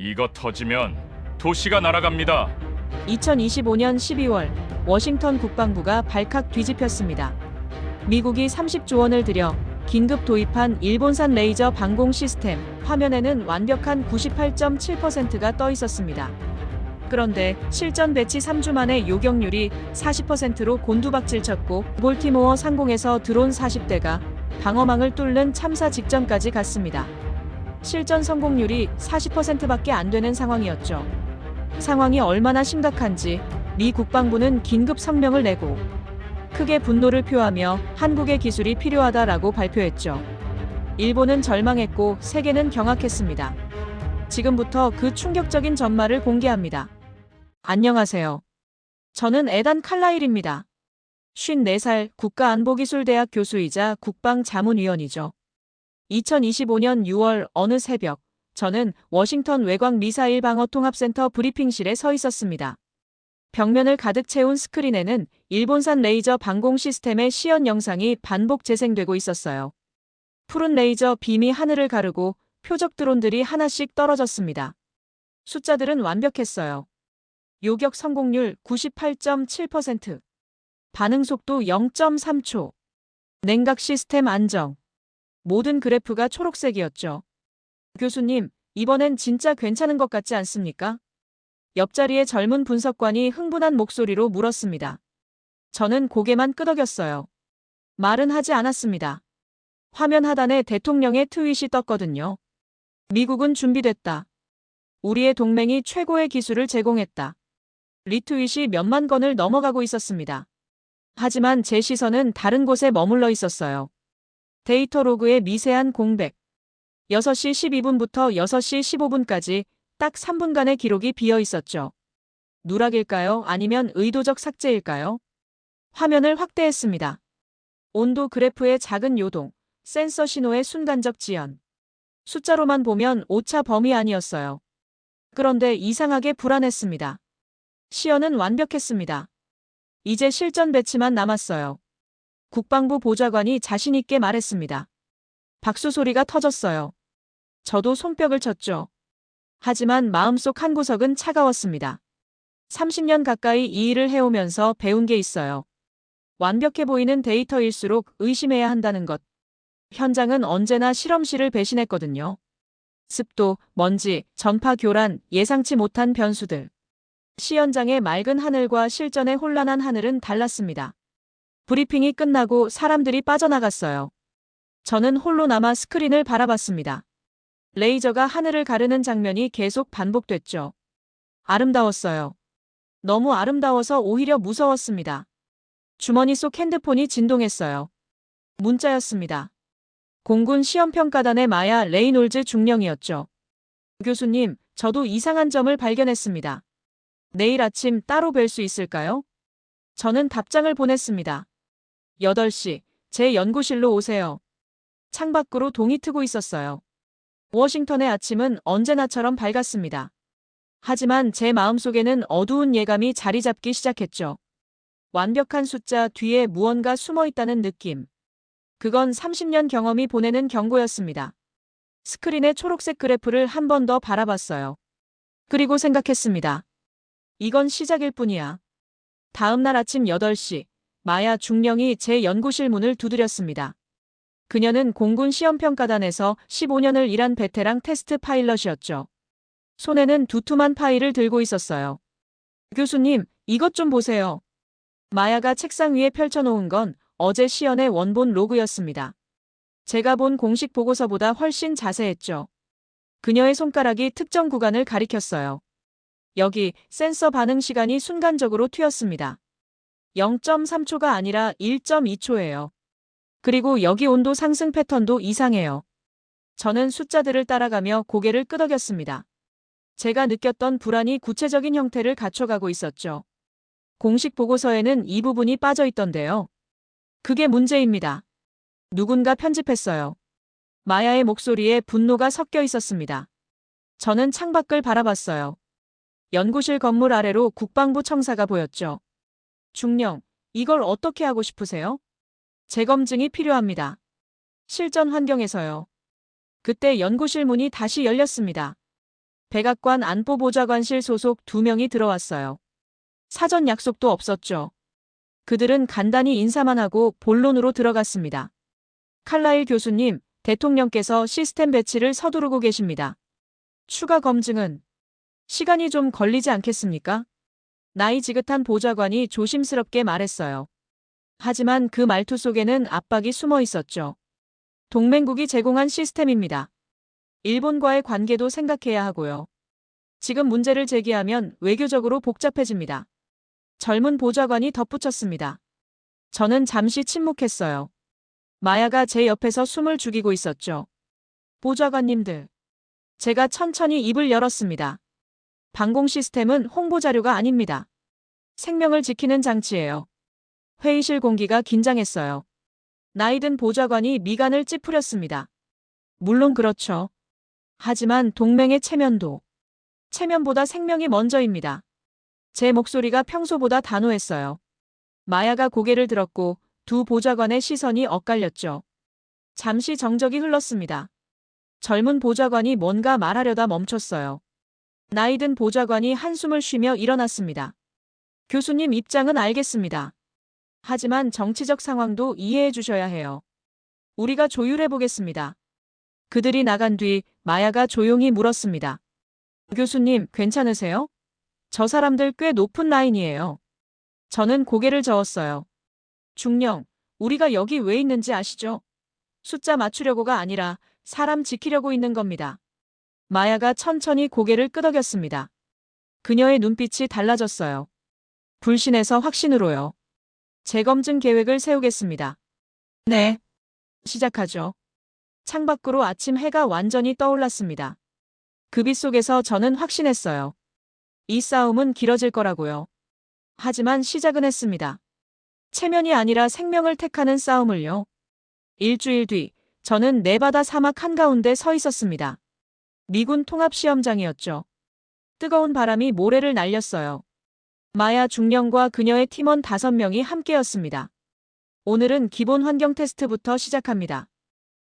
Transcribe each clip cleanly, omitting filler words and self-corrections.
이거 터지면 도시가 날아갑니다. 2025년 12월 워싱턴 국방부가 발칵 뒤집혔습니다. 미국이 30조 원을 들여 긴급 도입한 일본산 레이저 방공 시스템, 화면에는 완벽한 98.7%가 떠 있었습니다. 그런데 실전 배치 3주 만에 요격률이 40%로 곤두박질 쳤고, 볼티모어 상공에서 드론 40대가 방어망을 뚫는 참사 직전까지 갔습니다. 실전 성공률이 40%밖에 안 되는 상황이었죠. 상황이 얼마나 심각한지 미 국방부는 긴급 성명을 내고 크게 분노를 표하며 한국의 기술이 필요하다라고 발표했죠. 일본은 절망했고 세계는 경악했습니다. 지금부터 그 충격적인 전말을 공개합니다. 안녕하세요. 저는 에단 칼라일입니다. 54살 국가안보기술대학 교수이자 국방자문위원이죠. 2025년 6월 어느 새벽, 저는 워싱턴 외곽 미사일 방어 통합센터 브리핑실에 서 있었습니다. 벽면을 가득 채운 스크린에는 일본산 레이저 방공 시스템의 시연 영상이 반복 재생되고 있었어요. 푸른 레이저 빔이 하늘을 가르고 표적 드론들이 하나씩 떨어졌습니다. 숫자들은 완벽했어요. 요격 성공률 98.7%, 반응 속도 0.3초, 냉각 시스템 안정. 모든 그래프가 초록색이었죠. 교수님, 이번엔 진짜 괜찮은 것 같지 않습니까? 옆자리의 젊은 분석관이 흥분한 목소리로 물었습니다. 저는 고개만 끄덕였어요. 말은 하지 않았습니다. 화면 하단에 대통령의 트윗이 떴거든요. 미국은 준비됐다. 우리의 동맹이 최고의 기술을 제공했다. 리트윗이 몇만 건을 넘어가고 있었습니다. 하지만 제 시선은 다른 곳에 머물러 있었어요. 데이터 로그의 미세한 공백. 6시 12분부터 6시 15분까지 딱 3분간의 기록이 비어 있었죠. 누락일까요? 아니면 의도적 삭제일까요? 화면을 확대했습니다. 온도 그래프의 작은 요동, 센서 신호의 순간적 지연. 숫자로만 보면 오차 범위 아니었어요. 그런데 이상하게 불안했습니다. 시연은 완벽했습니다. 이제 실전 배치만 남았어요. 국방부 보좌관이 자신있게 말했습니다. 박수 소리가 터졌어요. 저도 손뼉을 쳤죠. 하지만 마음속 한 구석은 차가웠습니다. 30년 가까이 이 일을 해오면서 배운 게 있어요. 완벽해 보이는 데이터일수록 의심해야 한다는 것. 현장은 언제나 실험실을 배신했거든요. 습도, 먼지, 전파 교란, 예상치 못한 변수들. 시연장의 맑은 하늘과 실전의 혼란한 하늘은 달랐습니다. 브리핑이 끝나고 사람들이 빠져나갔어요. 저는 홀로 남아 스크린을 바라봤습니다. 레이저가 하늘을 가르는 장면이 계속 반복됐죠. 아름다웠어요. 너무 아름다워서 오히려 무서웠습니다. 주머니 속 핸드폰이 진동했어요. 문자였습니다. 공군 시험평가단의 마야 레이놀즈 중령이었죠. 교수님, 저도 이상한 점을 발견했습니다. 내일 아침 따로 뵐 수 있을까요? 저는 답장을 보냈습니다. 8시, 제 연구실로 오세요. 창밖으로 동이 트고 있었어요. 워싱턴의 아침은 언제나처럼 밝았습니다. 하지만 제 마음속에는 어두운 예감이 자리 잡기 시작했죠. 완벽한 숫자 뒤에 무언가 숨어 있다는 느낌. 그건 30년 경험이 보내는 경고였습니다. 스크린의 초록색 그래프를 한 번 더 바라봤어요. 그리고 생각했습니다. 이건 시작일 뿐이야. 다음 날 아침 8시, 마야 중령이 제 연구실 문을 두드렸습니다. 그녀는 공군 시험평가단에서 15년을 일한 베테랑 테스트 파일럿이었죠. 손에는 두툼한 파일을 들고 있었어요. 교수님, 이것 좀 보세요. 마야가 책상 위에 펼쳐놓은 건 어제 시연의 원본 로그였습니다. 제가 본 공식 보고서보다 훨씬 자세했죠. 그녀의 손가락이 특정 구간을 가리켰어요. 여기 센서 반응 시간이 순간적으로 튀었습니다. 0.3초가 아니라 1.2초예요. 그리고 여기 온도 상승 패턴도 이상해요. 저는 숫자들을 따라가며 고개를 끄덕였습니다. 제가 느꼈던 불안이 구체적인 형태를 갖춰가고 있었죠. 공식 보고서에는 이 부분이 빠져 있던데요. 그게 문제입니다. 누군가 편집했어요. 마야의 목소리에 분노가 섞여 있었습니다. 저는 창밖을 바라봤어요. 연구실 건물 아래로 국방부 청사가 보였죠. 중령, 이걸 어떻게 하고 싶으세요? 재검증이 필요합니다. 실전 환경에서요. 그때 연구실 문이 다시 열렸습니다. 백악관 안보보좌관실 소속 2명이 들어왔어요. 사전 약속도 없었죠. 그들은 간단히 인사만 하고 본론으로 들어갔습니다. 칼라일 교수님, 대통령께서 시스템 배치를 서두르고 계십니다. 추가 검증은 시간이 좀 걸리지 않겠습니까? 나이 지긋한 보좌관이 조심스럽게 말했어요. 하지만 그 말투 속에는 압박이 숨어 있었죠. 동맹국이 제공한 시스템입니다. 일본과의 관계도 생각해야 하고요. 지금 문제를 제기하면 외교적으로 복잡해집니다. 젊은 보좌관이 덧붙였습니다. 저는 잠시 침묵했어요. 마야가 제 옆에서 숨을 죽이고 있었죠. 보좌관님들. 제가 천천히 입을 열었습니다. 방공 시스템은 홍보 자료가 아닙니다. 생명을 지키는 장치예요. 회의실 공기가 긴장했어요. 나이든 보좌관이 미간을 찌푸렸습니다. 물론 그렇죠. 하지만 동맹의 체면보다 생명이 먼저입니다. 제 목소리가 평소보다 단호했어요. 마야가 고개를 들었고 두 보좌관의 시선이 엇갈렸죠. 잠시 정적이 흘렀습니다. 젊은 보좌관이 뭔가 말하려다 멈췄어요. 나이든 보좌관이 한숨을 쉬며 일어났습니다. 교수님 입장은 알겠습니다. 하지만 정치적 상황도 이해해 주셔야 해요. 우리가 조율해 보겠습니다. 그들이 나간 뒤 마야가 조용히 물었습니다. 교수님, 괜찮으세요? 저 사람들 꽤 높은 라인이에요. 저는 고개를 저었어요. 중령, 우리가 여기 왜 있는지 아시죠? 숫자 맞추려고가 아니라 사람 지키려고 있는 겁니다. 마야가 천천히 고개를 끄덕였습니다. 그녀의 눈빛이 달라졌어요. 불신에서 확신으로요. 재검증 계획을 세우겠습니다. 네. 시작하죠. 창밖으로 아침 해가 완전히 떠올랐습니다. 그 빛 속에서 저는 확신했어요. 이 싸움은 길어질 거라고요. 하지만 시작은 했습니다. 체면이 아니라 생명을 택하는 싸움을요. 일주일 뒤, 저는 네바다 사막 한가운데 서 있었습니다. 미군 통합시험장이었죠. 뜨거운 바람이 모래를 날렸어요. 마야 중령과 그녀의 팀원 5명이 함께였습니다. 오늘은 기본 환경 테스트부터 시작합니다.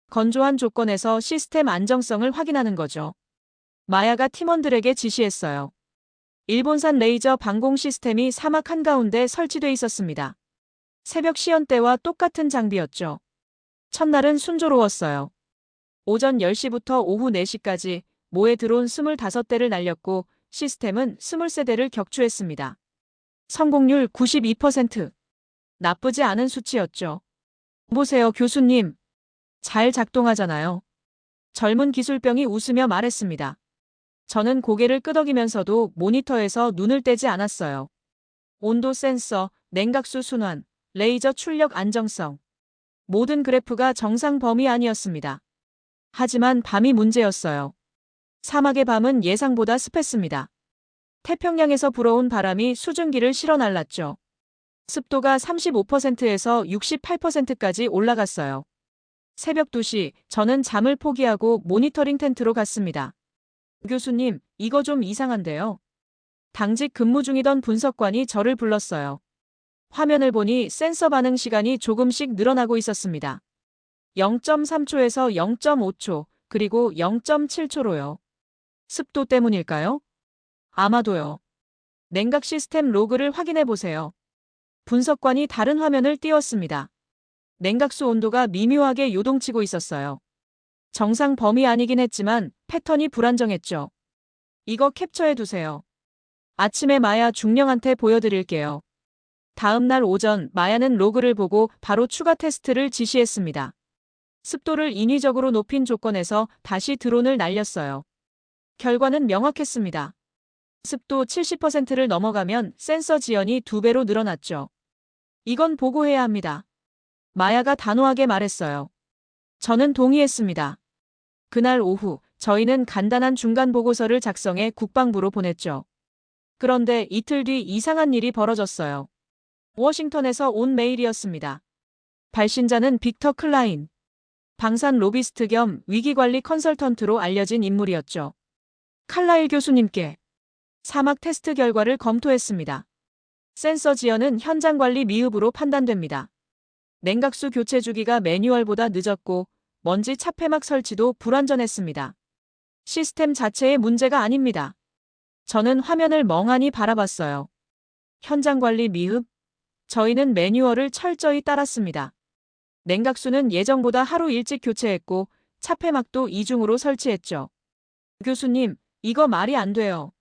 건조한 조건에서 시스템 안정성을 확인하는 거죠. 마야가 팀원들에게 지시했어요. 일본산 레이저 방공 시스템이 사막 한가운데 설치돼 있었습니다. 새벽 시연대와 똑같은 장비였죠. 첫날은 순조로웠어요. 오전 10시부터 오후 4시까지 모에 드론 25대를 날렸고 시스템은 23대를 격추했습니다. 성공률 92%. 나쁘지 않은 수치였죠. 보세요, 교수님. 잘 작동하잖아요. 젊은 기술병이 웃으며 말했습니다. 저는 고개를 끄덕이면서도 모니터에서 눈을 떼지 않았어요. 온도 센서, 냉각수 순환, 레이저 출력 안정성. 모든 그래프가 정상 범위 아니었습니다. 하지만 밤이 문제였어요. 사막의 밤은 예상보다 습했습니다. 태평양에서 불어온 바람이 수증기를 실어 날랐죠. 습도가 35%에서 68%까지 올라갔어요. 새벽 2시, 저는 잠을 포기하고 모니터링 텐트로 갔습니다. 교수님, 이거 좀 이상한데요. 당직 근무 중이던 분석관이 저를 불렀어요. 화면을 보니 센서 반응 시간이 조금씩 늘어나고 있었습니다. 0.3초에서 0.5초, 그리고 0.7초로요. 습도 때문일까요? 아마도요. 냉각 시스템 로그를 확인해 보세요. 분석관이 다른 화면을 띄웠습니다. 냉각수 온도가 미묘하게 요동치고 있었어요. 정상 범위 아니긴 했지만 패턴이 불안정했죠. 이거 캡처해 두세요. 아침에 마야 중령한테 보여드릴게요. 다음 날 오전 마야는 로그를 보고 바로 추가 테스트를 지시했습니다. 습도를 인위적으로 높인 조건에서 다시 드론을 날렸어요. 결과는 명확했습니다. 습도 70%를 넘어가면 센서 지연이 2배로 늘어났죠. 이건 보고해야 합니다. 마야가 단호하게 말했어요. 저는 동의했습니다. 그날 오후 저희는 간단한 중간 보고서를 작성해 국방부로 보냈죠. 그런데 이틀 뒤 이상한 일이 벌어졌어요. 워싱턴에서 온 메일이었습니다. 발신자는 빅터 클라인. 방산 로비스트 겸 위기관리 컨설턴트로 알려진 인물이었죠. 칼라일 교수님께 사막 테스트 결과를 검토했습니다. 센서 지연은 현장 관리 미흡으로 판단됩니다. 냉각수 교체 주기가 매뉴얼보다 늦었고 먼지 차폐막 설치도 불완전했습니다. 시스템 자체의 문제가 아닙니다. 저는 화면을 멍하니 바라봤어요. 현장 관리 미흡? 저희는 매뉴얼을 철저히 따랐습니다. 냉각수는 예정보다 하루 일찍 교체했고 차폐막도 이중으로 설치했죠. 교수님, 이거 말이 안 돼요.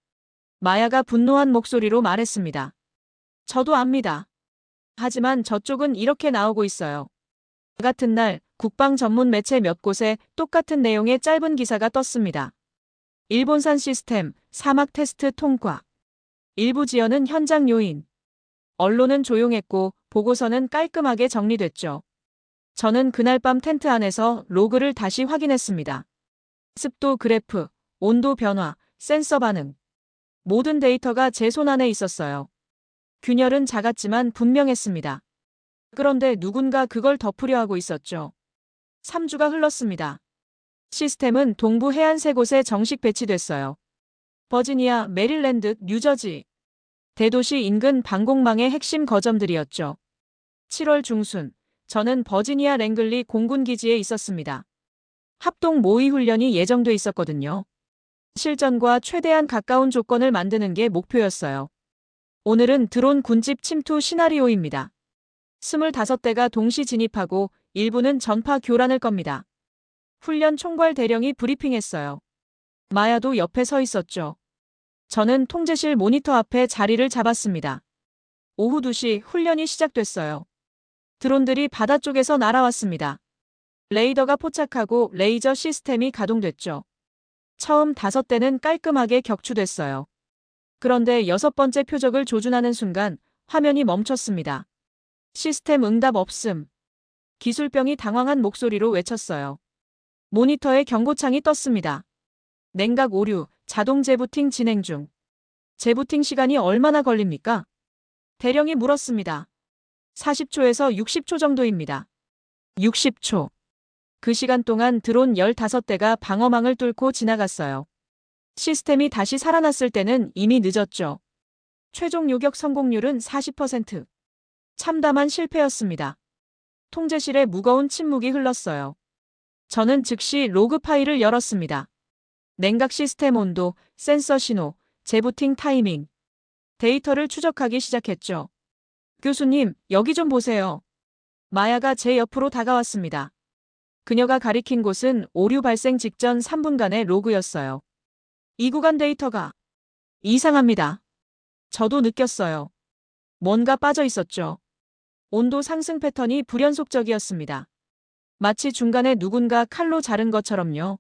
마야가 분노한 목소리로 말했습니다. 저도 압니다. 하지만 저쪽은 이렇게 나오고 있어요. 같은 날 국방 전문 매체 몇 곳에 똑같은 내용의 짧은 기사가 떴습니다. 일본산 시스템, 사막 테스트 통과. 일부 지연은 현장 요인. 언론은 조용했고 보고서는 깔끔하게 정리됐죠. 저는 그날 밤 텐트 안에서 로그를 다시 확인했습니다. 습도 그래프, 온도 변화, 센서 반응. 모든 데이터가 제 손 안에 있었어요. 균열은 작았지만 분명했습니다. 그런데 누군가 그걸 덮으려 하고 있었죠. 3주가 흘렀습니다. 시스템은 동부 해안 3곳에 정식 배치됐어요. 버지니아, 메릴랜드, 뉴저지. 대도시 인근 방공망의 핵심 거점들이었죠. 7월 중순, 저는 버지니아 랭글리 공군기지에 있었습니다. 합동 모의 훈련이 예정돼 있었거든요. 실전과 최대한 가까운 조건을 만드는 게 목표였어요. 오늘은 드론 군집 침투 시나리오입니다. 25대가 동시 진입하고 일부는 전파 교란을 겁니다. 훈련 총괄 대령이 브리핑했어요. 마야도 옆에 서 있었죠. 저는 통제실 모니터 앞에 자리를 잡았습니다. 오후 2시 훈련이 시작됐어요. 드론들이 바다 쪽에서 날아왔습니다. 레이더가 포착하고 레이저 시스템이 가동됐죠. 처음 5대는 깔끔하게 격추됐어요. 그런데 6번째 표적을 조준하는 순간 화면이 멈췄습니다. 시스템 응답 없음. 기술병이 당황한 목소리로 외쳤어요. 모니터에 경고창이 떴습니다. 냉각 오류, 자동 재부팅 진행 중. 재부팅 시간이 얼마나 걸립니까? 대령이 물었습니다. 40초에서 60초 정도입니다. 60초. 그 시간 동안 드론 15대가 방어망을 뚫고 지나갔어요. 시스템이 다시 살아났을 때는 이미 늦었죠. 최종 요격 성공률은 40%. 참담한 실패였습니다. 통제실에 무거운 침묵이 흘렀어요. 저는 즉시 로그 파일을 열었습니다. 냉각 시스템 온도, 센서 신호, 재부팅 타이밍. 데이터를 추적하기 시작했죠. 교수님, 여기 좀 보세요. 마야가 제 옆으로 다가왔습니다. 그녀가 가리킨 곳은 오류 발생 직전 3분간의 로그였어요. 이 구간 데이터가 이상합니다. 저도 느꼈어요. 뭔가 빠져 있었죠. 온도 상승 패턴이 불연속적이었습니다. 마치 중간에 누군가 칼로 자른 것처럼요.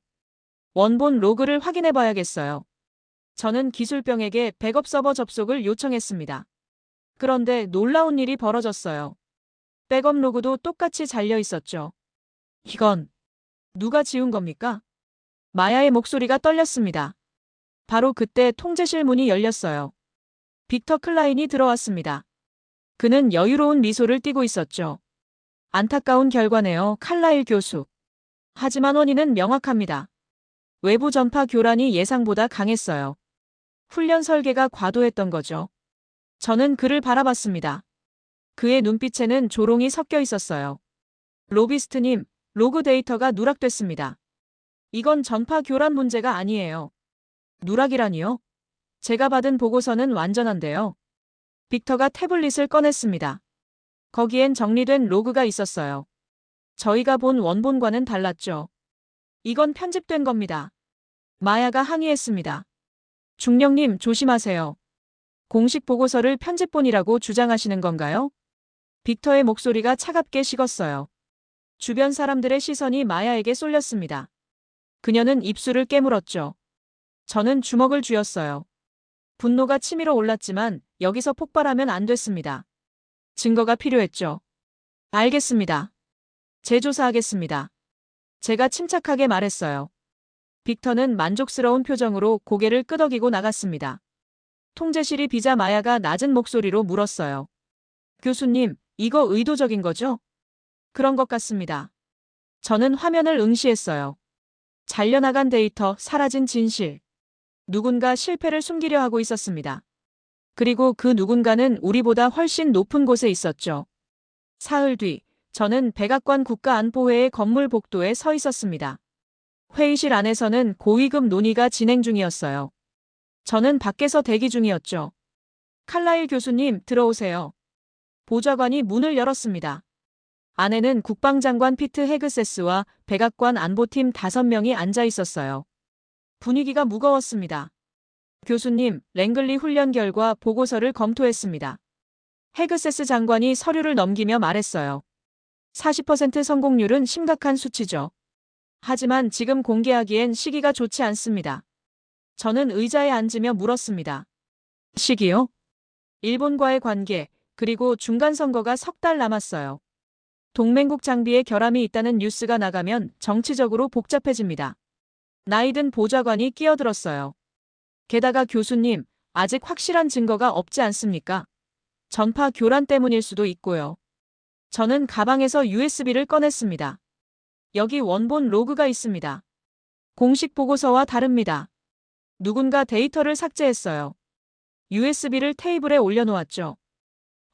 원본 로그를 확인해 봐야겠어요. 저는 기술병에게 백업 서버 접속을 요청했습니다. 그런데 놀라운 일이 벌어졌어요. 백업 로그도 똑같이 잘려 있었죠. 이건 누가 지운 겁니까? 마야의 목소리가 떨렸습니다. 바로 그때 통제실 문이 열렸어요. 빅터 클라인이 들어왔습니다. 그는 여유로운 미소를 띠고 있었죠. 안타까운 결과네요, 칼라일 교수. 하지만 원인은 명확합니다. 외부 전파 교란이 예상보다 강했어요. 훈련 설계가 과도했던 거죠. 저는 그를 바라봤습니다. 그의 눈빛에는 조롱이 섞여 있었어요. 로비스트님, 로그 데이터가 누락됐습니다. 이건 전파 교란 문제가 아니에요. 누락이라니요? 제가 받은 보고서는 완전한데요. 빅터가 태블릿을 꺼냈습니다. 거기엔 정리된 로그가 있었어요. 저희가 본 원본과는 달랐죠. 이건 편집된 겁니다. 마야가 항의했습니다. 중령님, 조심하세요. 공식 보고서를 편집본이라고 주장하시는 건가요? 빅터의 목소리가 차갑게 식었어요. 주변 사람들의 시선이 마야에게 쏠렸습니다. 그녀는 입술을 깨물었죠. 저는 주먹을 쥐었어요. 분노가 치밀어 올랐지만 여기서 폭발하면 안 됐습니다. 증거가 필요했죠. 알겠습니다. 재조사하겠습니다. 제가 침착하게 말했어요. 빅터는 만족스러운 표정으로 고개를 끄덕이고 나갔습니다. 통제실이 비자 마야가 낮은 목소리로 물었어요. 교수님, 이거 의도적인 거죠? 그런 것 같습니다. 저는 화면을 응시했어요. 잘려나간 데이터, 사라진 진실. 누군가 실패를 숨기려 하고 있었습니다. 그리고 그 누군가는 우리보다 훨씬 높은 곳에 있었죠. 사흘 뒤, 저는 백악관 국가안보회의 건물 복도에 서 있었습니다. 회의실 안에서는 고위급 논의가 진행 중이었어요. 저는 밖에서 대기 중이었죠. 칼라일 교수님, 들어오세요. 보좌관이 문을 열었습니다. 안에는 국방장관 피트 헤그세스와 백악관 안보팀 5명이 앉아 있었어요. 분위기가 무거웠습니다. 교수님, 랭글리 훈련 결과 보고서를 검토했습니다. 헤그세스 장관이 서류를 넘기며 말했어요. 40% 성공률은 심각한 수치죠. 하지만 지금 공개하기엔 시기가 좋지 않습니다. 저는 의자에 앉으며 물었습니다. 시기요? 일본과의 관계, 그리고 중간선거가 3달 남았어요. 동맹국 장비에 결함이 있다는 뉴스가 나가면 정치적으로 복잡해집니다. 나이든 보좌관이 끼어들었어요. 게다가 교수님, 아직 확실한 증거가 없지 않습니까? 전파 교란 때문일 수도 있고요. 저는 가방에서 USB를 꺼냈습니다. 여기 원본 로그가 있습니다. 공식 보고서와 다릅니다. 누군가 데이터를 삭제했어요. USB를 테이블에 올려놓았죠.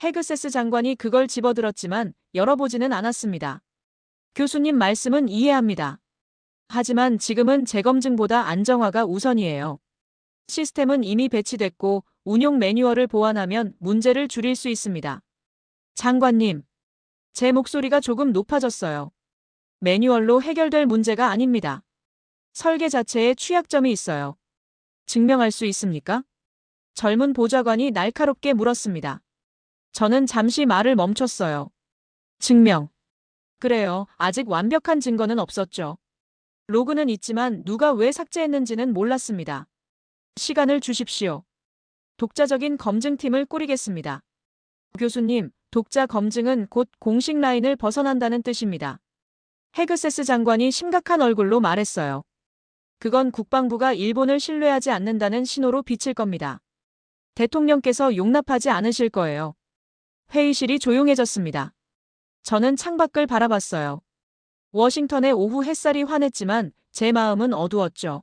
헤그세스 장관이 그걸 집어들었지만 열어보지는 않았습니다. 교수님 말씀은 이해합니다. 하지만 지금은 재검증보다 안정화가 우선이에요. 시스템은 이미 배치됐고 운용 매뉴얼을 보완하면 문제를 줄일 수 있습니다. 장관님, 제 목소리가 조금 높아졌어요. 매뉴얼로 해결될 문제가 아닙니다. 설계 자체에 취약점이 있어요. 증명할 수 있습니까? 젊은 보좌관이 날카롭게 물었습니다. 저는 잠시 말을 멈췄어요. 증명. 그래요. 아직 완벽한 증거는 없었죠. 로그는 있지만 누가 왜 삭제했는지는 몰랐습니다. 시간을 주십시오. 독자적인 검증팀을 꾸리겠습니다. 교수님, 독자 검증은 곧 공식 라인을 벗어난다는 뜻입니다. 헤그세스 장관이 심각한 얼굴로 말했어요. 그건 국방부가 일본을 신뢰하지 않는다는 신호로 비칠 겁니다. 대통령께서 용납하지 않으실 거예요. 회의실이 조용해졌습니다. 저는 창밖을 바라봤어요. 워싱턴의 오후 햇살이 환했지만 제 마음은 어두웠죠.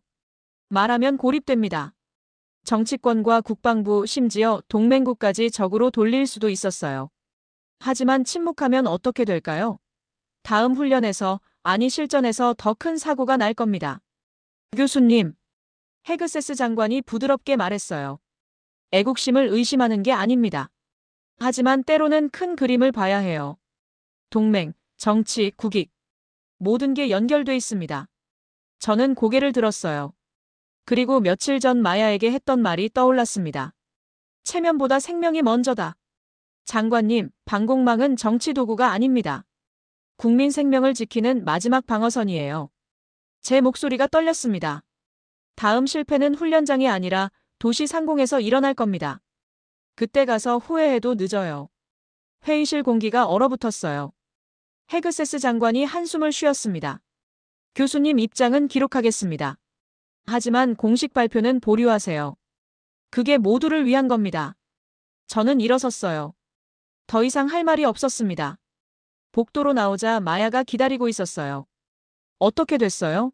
말하면 고립됩니다. 정치권과 국방부, 심지어 동맹국까지 적으로 돌릴 수도 있었어요. 하지만 침묵하면 어떻게 될까요? 다음 훈련에서, 아니 실전에서 더 큰 사고가 날 겁니다. 교수님, 헤그세스 장관이 부드럽게 말했어요. 애국심을 의심하는 게 아닙니다. 하지만 때로는 큰 그림을 봐야 해요. 동맹, 정치, 국익. 모든 게 연결돼 있습니다. 저는 고개를 들었어요. 그리고 며칠 전 마야에게 했던 말이 떠올랐습니다. 체면보다 생명이 먼저다. 장관님, 방공망은 정치 도구가 아닙니다. 국민 생명을 지키는 마지막 방어선이에요. 제 목소리가 떨렸습니다. 다음 실패는 훈련장이 아니라 도시 상공에서 일어날 겁니다. 그때 가서 후회해도 늦어요. 회의실 공기가 얼어붙었어요. 헤그세스 장관이 한숨을 쉬었습니다. 교수님 입장은 기록하겠습니다. 하지만 공식 발표는 보류하세요. 그게 모두를 위한 겁니다. 저는 일어섰어요. 더 이상 할 말이 없었습니다. 복도로 나오자 마야가 기다리고 있었어요. 어떻게 됐어요?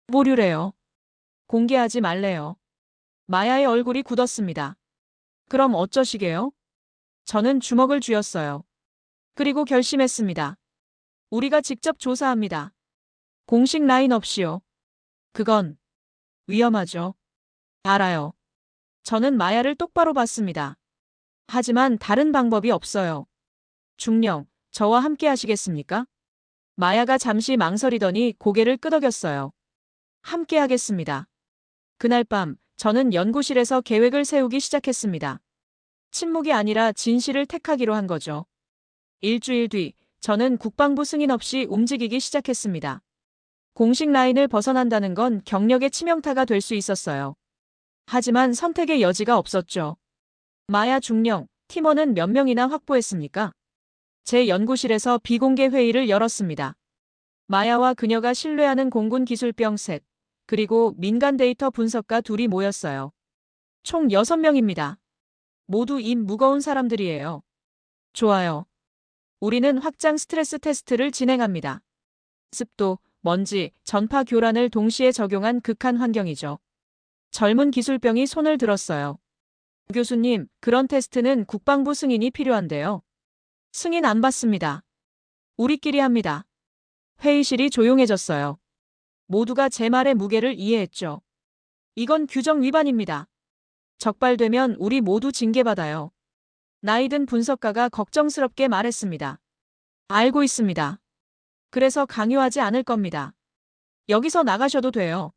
보류래요. 공개하지 말래요. 마야의 얼굴이 굳었습니다. 그럼 어쩌시게요? 저는 주먹을 쥐었어요. 그리고 결심했습니다. 우리가 직접 조사합니다. 공식 라인 없이요. 그건 위험하죠. 알아요. 저는 마야를 똑바로 봤습니다. 하지만 다른 방법이 없어요. 중령, 저와 함께 하시겠습니까? 마야가 잠시 망설이더니 고개를 끄덕였어요. 함께 하겠습니다. 그날 밤, 저는 연구실에서 계획을 세우기 시작했습니다. 침묵이 아니라 진실을 택하기로 한 거죠. 일주일 뒤, 저는 국방부 승인 없이 움직이기 시작했습니다. 공식 라인을 벗어난다는 건 경력의 치명타가 될 수 있었어요. 하지만 선택의 여지가 없었죠. 마야 중령, 팀원은 몇 명이나 확보했습니까? 제 연구실에서 비공개 회의를 열었습니다. 마야와 그녀가 신뢰하는 공군 기술병 셋, 그리고 민간 데이터 분석가 둘이 모였어요. 총 6명입니다. 모두 입 무거운 사람들이에요. 좋아요. 우리는 확장 스트레스 테스트를 진행합니다. 습도, 먼지, 전파 교란을 동시에 적용한 극한 환경이죠. 젊은 기술병이 손을 들었어요. 교수님, 그런 테스트는 국방부 승인이 필요한데요. 승인 안 받습니다. 우리끼리 합니다. 회의실이 조용해졌어요. 모두가 제 말의 무게를 이해했죠. 이건 규정 위반입니다. 적발되면 우리 모두 징계받아요. 나이든 분석가가 걱정스럽게 말했습니다. 알고 있습니다. 그래서 강요하지 않을 겁니다. 여기서 나가셔도 돼요.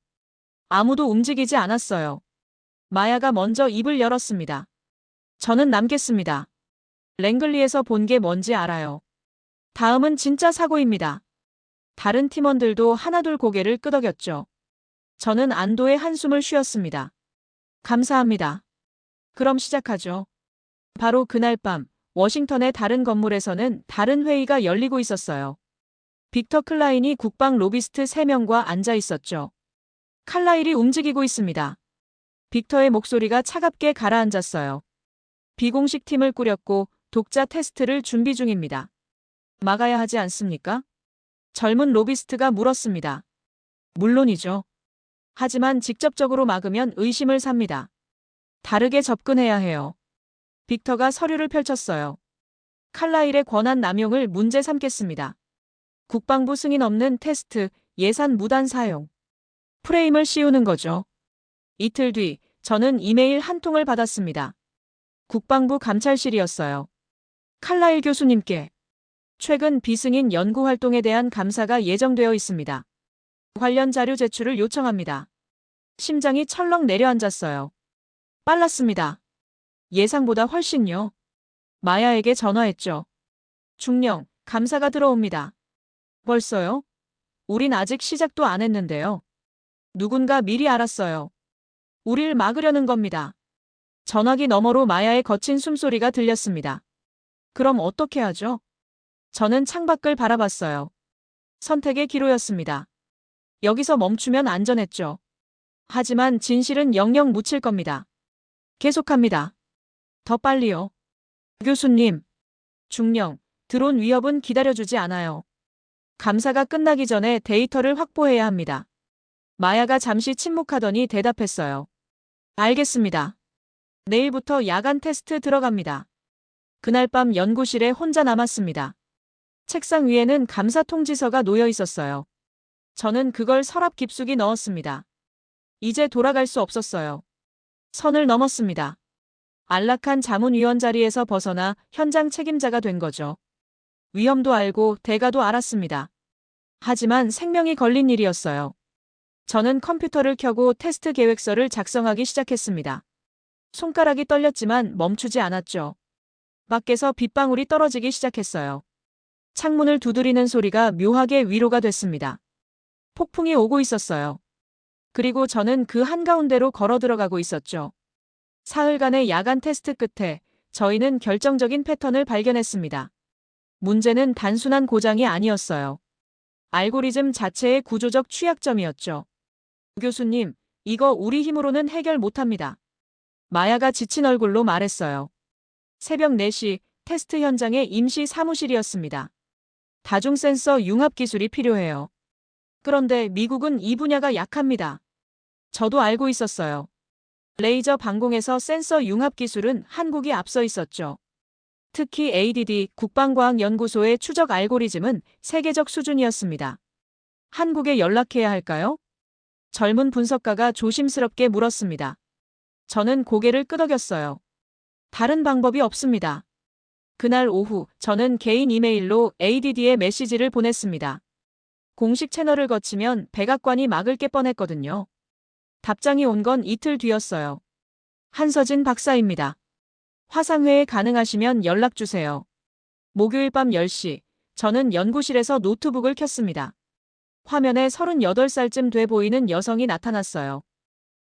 아무도 움직이지 않았어요. 마야가 먼저 입을 열었습니다. 저는 남겠습니다. 랭글리에서 본 게 뭔지 알아요. 다음은 진짜 사고입니다. 다른 팀원들도 하나둘 고개를 끄덕였죠. 저는 안도의 한숨을 쉬었습니다. 감사합니다. 그럼 시작하죠. 바로 그날 밤 워싱턴의 다른 건물에서는 다른 회의가 열리고 있었어요. 빅터 클라인이 국방 로비스트 3명과 앉아 있었죠. 칼라일이 움직이고 있습니다. 빅터의 목소리가 차갑게 가라앉았어요. 비공식 팀을 꾸렸고 독자 테스트를 준비 중입니다. 막아야 하지 않습니까? 젊은 로비스트가 물었습니다. 물론이죠. 하지만 직접적으로 막으면 의심을 삽니다. 다르게 접근해야 해요. 빅터가 서류를 펼쳤어요. 칼라일의 권한 남용을 문제 삼겠습니다. 국방부 승인 없는 테스트, 예산 무단 사용. 프레임을 씌우는 거죠. 이틀 뒤 저는 이메일 한 통을 받았습니다. 국방부 감찰실이었어요. 칼라일 교수님께 최근 비승인 연구활동에 대한 감사가 예정되어 있습니다. 관련 자료 제출을 요청합니다. 심장이 철렁 내려앉았어요. 빨랐습니다. 예상보다 훨씬요. 마야에게 전화했죠. 중령, 감사가 들어옵니다. 벌써요? 우린 아직 시작도 안 했는데요. 누군가 미리 알았어요. 우릴 막으려는 겁니다. 전화기 너머로 마야의 거친 숨소리가 들렸습니다. 그럼 어떻게 하죠? 저는 창밖을 바라봤어요. 선택의 기로였습니다. 여기서 멈추면 안전했죠. 하지만 진실은 영영 묻힐 겁니다. 계속합니다. 더 빨리요. 교수님. 중령, 드론 위협은 기다려주지 않아요. 감사가 끝나기 전에 데이터를 확보해야 합니다. 마야가 잠시 침묵하더니 대답했어요. 알겠습니다. 내일부터 야간 테스트 들어갑니다. 그날 밤 연구실에 혼자 남았습니다. 책상 위에는 감사 통지서가 놓여 있었어요. 저는 그걸 서랍 깊숙이 넣었습니다. 이제 돌아갈 수 없었어요. 선을 넘었습니다. 안락한 자문위원 자리에서 벗어나 현장 책임자가 된 거죠. 위험도 알고 대가도 알았습니다. 하지만 생명이 걸린 일이었어요. 저는 컴퓨터를 켜고 테스트 계획서를 작성하기 시작했습니다. 손가락이 떨렸지만 멈추지 않았죠. 밖에서 빗방울이 떨어지기 시작했어요. 창문을 두드리는 소리가 묘하게 위로가 됐습니다. 폭풍이 오고 있었어요. 그리고 저는 그 한가운데로 걸어 들어가고 있었죠. 사흘간의 야간 테스트 끝에 저희는 결정적인 패턴을 발견했습니다. 문제는 단순한 고장이 아니었어요. 알고리즘 자체의 구조적 취약점이었죠. 교수님, 이거 우리 힘으로는 해결 못합니다. 마야가 지친 얼굴로 말했어요. 새벽 4시 테스트 현장의 임시 사무실이었습니다. 다중 센서 융합 기술이 필요해요. 그런데 미국은 이 분야가 약합니다. 저도 알고 있었어요. 레이저 방공에서 센서 융합 기술은 한국이 앞서 있었죠. 특히 ADD 국방과학연구소의 추적 알고리즘은 세계적 수준이었습니다. 한국에 연락해야 할까요? 젊은 분석가가 조심스럽게 물었습니다. 저는 고개를 끄덕였어요. 다른 방법이 없습니다. 그날 오후 저는 개인 이메일로 ADD에 메시지를 보냈습니다. 공식 채널을 거치면 백악관이 막을 게 뻔했거든요. 답장이 온 건 이틀 뒤였어요. 한서진 박사입니다. 화상회에 가능하시면 연락주세요. 목요일 밤 10시, 저는 연구실에서 노트북을 켰습니다. 화면에 38살쯤 돼 보이는 여성이 나타났어요.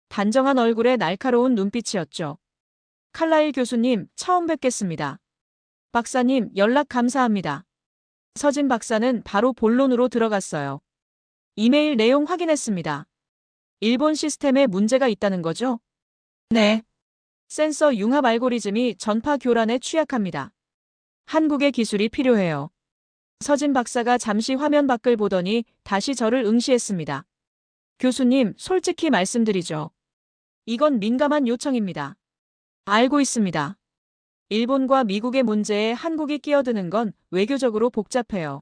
단정한 얼굴에 날카로운 눈빛이었죠. 칼라일 교수님, 처음 뵙겠습니다. 박사님, 연락 감사합니다. 서진 박사는 바로 본론으로 들어갔어요. 이메일 내용 확인했습니다. 일본 시스템에 문제가 있다는 거죠? 네. 센서 융합 알고리즘이 전파 교란에 취약합니다. 한국의 기술이 필요해요. 서진 박사가 잠시 화면 밖을 보더니 다시 저를 응시했습니다. 교수님, 솔직히 말씀드리죠. 이건 민감한 요청입니다. 알고 있습니다. 일본과 미국의 문제에 한국이 끼어드는 건 외교적으로 복잡해요.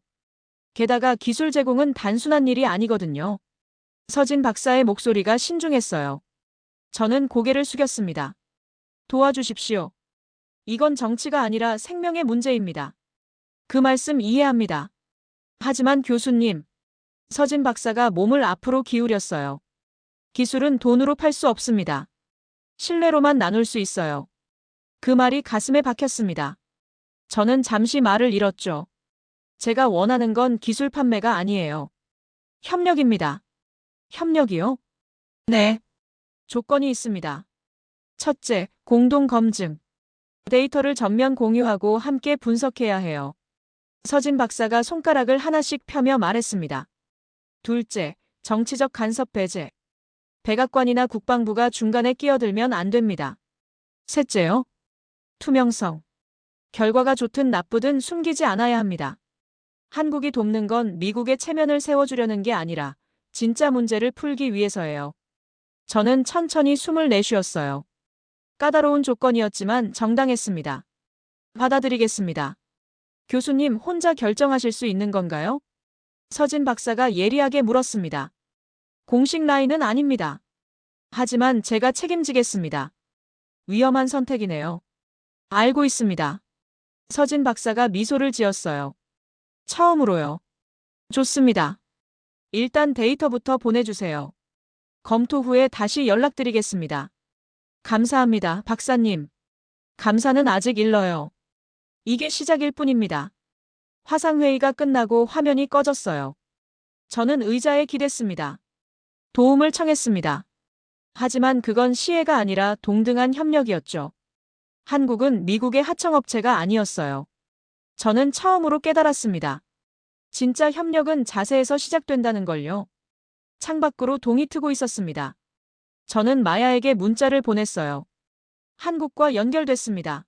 게다가 기술 제공은 단순한 일이 아니거든요. 서진 박사의 목소리가 신중했어요. 저는 고개를 숙였습니다. 도와주십시오. 이건 정치가 아니라 생명의 문제입니다. 그 말씀 이해합니다. 하지만 교수님, 서진 박사가 몸을 앞으로 기울였어요. 기술은 돈으로 팔 수 없습니다. 신뢰로만 나눌 수 있어요. 그 말이 가슴에 박혔습니다. 저는 잠시 말을 잃었죠. 제가 원하는 건 기술 판매가 아니에요. 협력입니다. 협력이요? 네. 조건이 있습니다. 첫째, 공동 검증. 데이터를 전면 공유하고 함께 분석해야 해요. 서진 박사가 손가락을 하나씩 펴며 말했습니다. 둘째, 정치적 간섭 배제. 백악관이나 국방부가 중간에 끼어들면 안 됩니다. 셋째요. 투명성. 결과가 좋든 나쁘든 숨기지 않아야 합니다. 한국이 돕는 건 미국의 체면을 세워주려는 게 아니라 진짜 문제를 풀기 위해서예요. 저는 천천히 숨을 내쉬었어요. 까다로운 조건이었지만 정당했습니다. 받아들이겠습니다. 교수님 혼자 결정하실 수 있는 건가요? 서진 박사가 예리하게 물었습니다. 공식 라인은 아닙니다. 하지만 제가 책임지겠습니다. 위험한 선택이네요. 알고 있습니다. 서진 박사가 미소를 지었어요. 처음으로요. 좋습니다. 일단 데이터부터 보내주세요. 검토 후에 다시 연락드리겠습니다. 감사합니다, 박사님. 감사는 아직 일러요. 이게 시작일 뿐입니다. 화상회의가 끝나고 화면이 꺼졌어요. 저는 의자에 기댔습니다. 도움을 청했습니다. 하지만 그건 시혜가 아니라 동등한 협력이었죠. 한국은 미국의 하청업체가 아니었어요. 저는 처음으로 깨달았습니다. 진짜 협력은 자세에서 시작된다는 걸요. 창밖으로 동이 트고 있었습니다. 저는 마야에게 문자를 보냈어요. 한국과 연결됐습니다.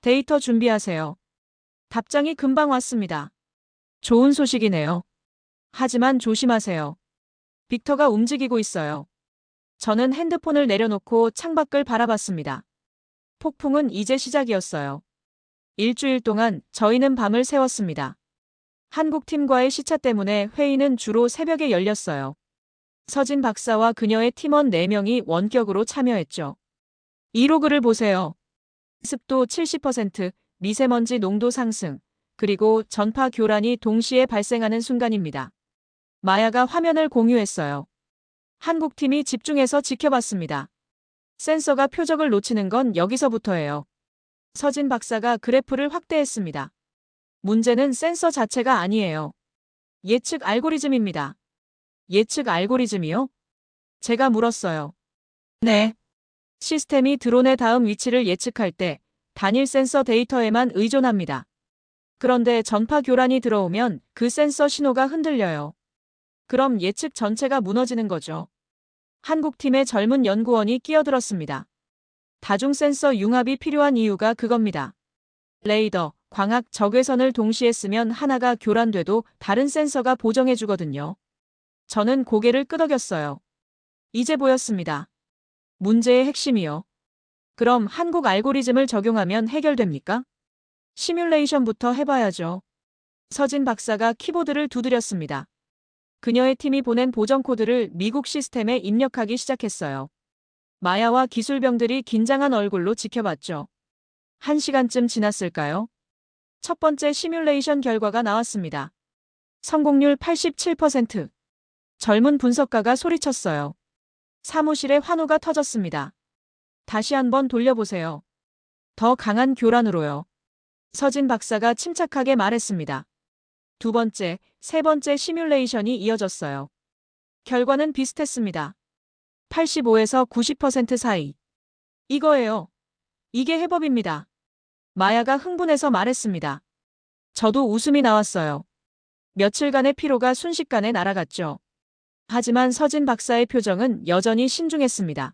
데이터 준비하세요. 답장이 금방 왔습니다. 좋은 소식이네요. 하지만 조심하세요. 빅터가 움직이고 있어요. 저는 핸드폰을 내려놓고 창밖을 바라봤습니다. 폭풍은 이제 시작이었어요. 일주일 동안 저희는 밤을 새웠습니다. 한국팀과의 시차 때문에 회의는 주로 새벽에 열렸어요. 서진 박사와 그녀의 팀원 4명이 원격으로 참여했죠. 이로그를 보세요. 습도 70%, 미세먼지 농도 상승, 그리고 전파 교란이 동시에 발생하는 순간입니다. 마야가 화면을 공유했어요. 한국팀이 집중해서 지켜봤습니다. 센서가 표적을 놓치는 건 여기서부터예요. 서진 박사가 그래프를 확대했습니다. 문제는 센서 자체가 아니에요. 예측 알고리즘입니다. 예측 알고리즘이요? 제가 물었어요. 네. 시스템이 드론의 다음 위치를 예측할 때 단일 센서 데이터에만 의존합니다. 그런데 전파 교란이 들어오면 그 센서 신호가 흔들려요. 그럼 예측 전체가 무너지는 거죠. 한국팀의 젊은 연구원이 끼어들었습니다. 다중 센서 융합이 필요한 이유가 그겁니다. 레이더, 광학, 적외선을 동시에 쓰면 하나가 교란돼도 다른 센서가 보정해주거든요. 저는 고개를 끄덕였어요. 이제 보였습니다. 문제의 핵심이요. 그럼 한국 알고리즘을 적용하면 해결됩니까? 시뮬레이션부터 해봐야죠. 서진 박사가 키보드를 두드렸습니다. 그녀의 팀이 보낸 보정 코드를 미국 시스템에 입력하기 시작했어요. 마야와 기술병들이 긴장한 얼굴로 지켜봤죠. 1시간쯤 지났을까요? 첫 번째 시뮬레이션 결과가 나왔습니다. 성공률 87%. 젊은 분석가가 소리쳤어요. 사무실에 환호가 터졌습니다. 다시 한번 돌려보세요. 더 강한 교란으로요. 서진 박사가 침착하게 말했습니다. 두 번째, 세 번째 시뮬레이션이 이어졌어요. 결과는 비슷했습니다. 85에서 90% 사이. 이거예요. 이게 해법입니다. 마야가 흥분해서 말했습니다. 저도 웃음이 나왔어요. 며칠간의 피로가 순식간에 날아갔죠. 하지만 서진 박사의 표정은 여전히 신중했습니다.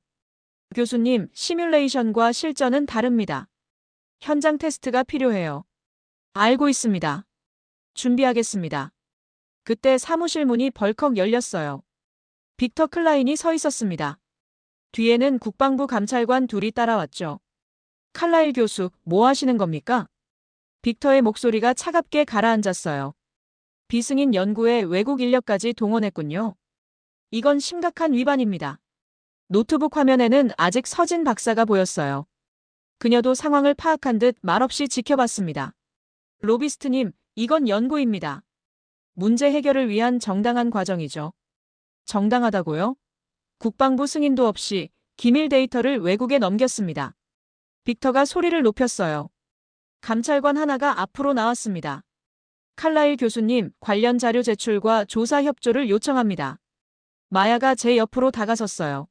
교수님, 시뮬레이션과 실전은 다릅니다. 현장 테스트가 필요해요. 알고 있습니다. 준비하겠습니다. 그때 사무실 문이 벌컥 열렸어요. 빅터 클라인이 서 있었습니다. 뒤에는 국방부 감찰관 둘이 따라왔죠. 칼라일 교수, 뭐 하시는 겁니까? 빅터의 목소리가 차갑게 가라앉았어요. 비승인 연구에 외국 인력까지 동원했군요. 이건 심각한 위반입니다. 노트북 화면에는 아직 서진 박사가 보였어요. 그녀도 상황을 파악한 듯 말없이 지켜봤습니다. 로비스트님, 이건 연구입니다. 문제 해결을 위한 정당한 과정이죠. 정당하다고요? 국방부 승인도 없이 기밀 데이터를 외국에 넘겼습니다. 빅터가 소리를 높였어요. 감찰관 하나가 앞으로 나왔습니다. 칼라일 교수님, 관련 자료 제출과 조사 협조를 요청합니다. 마야가 제 옆으로 다가섰어요.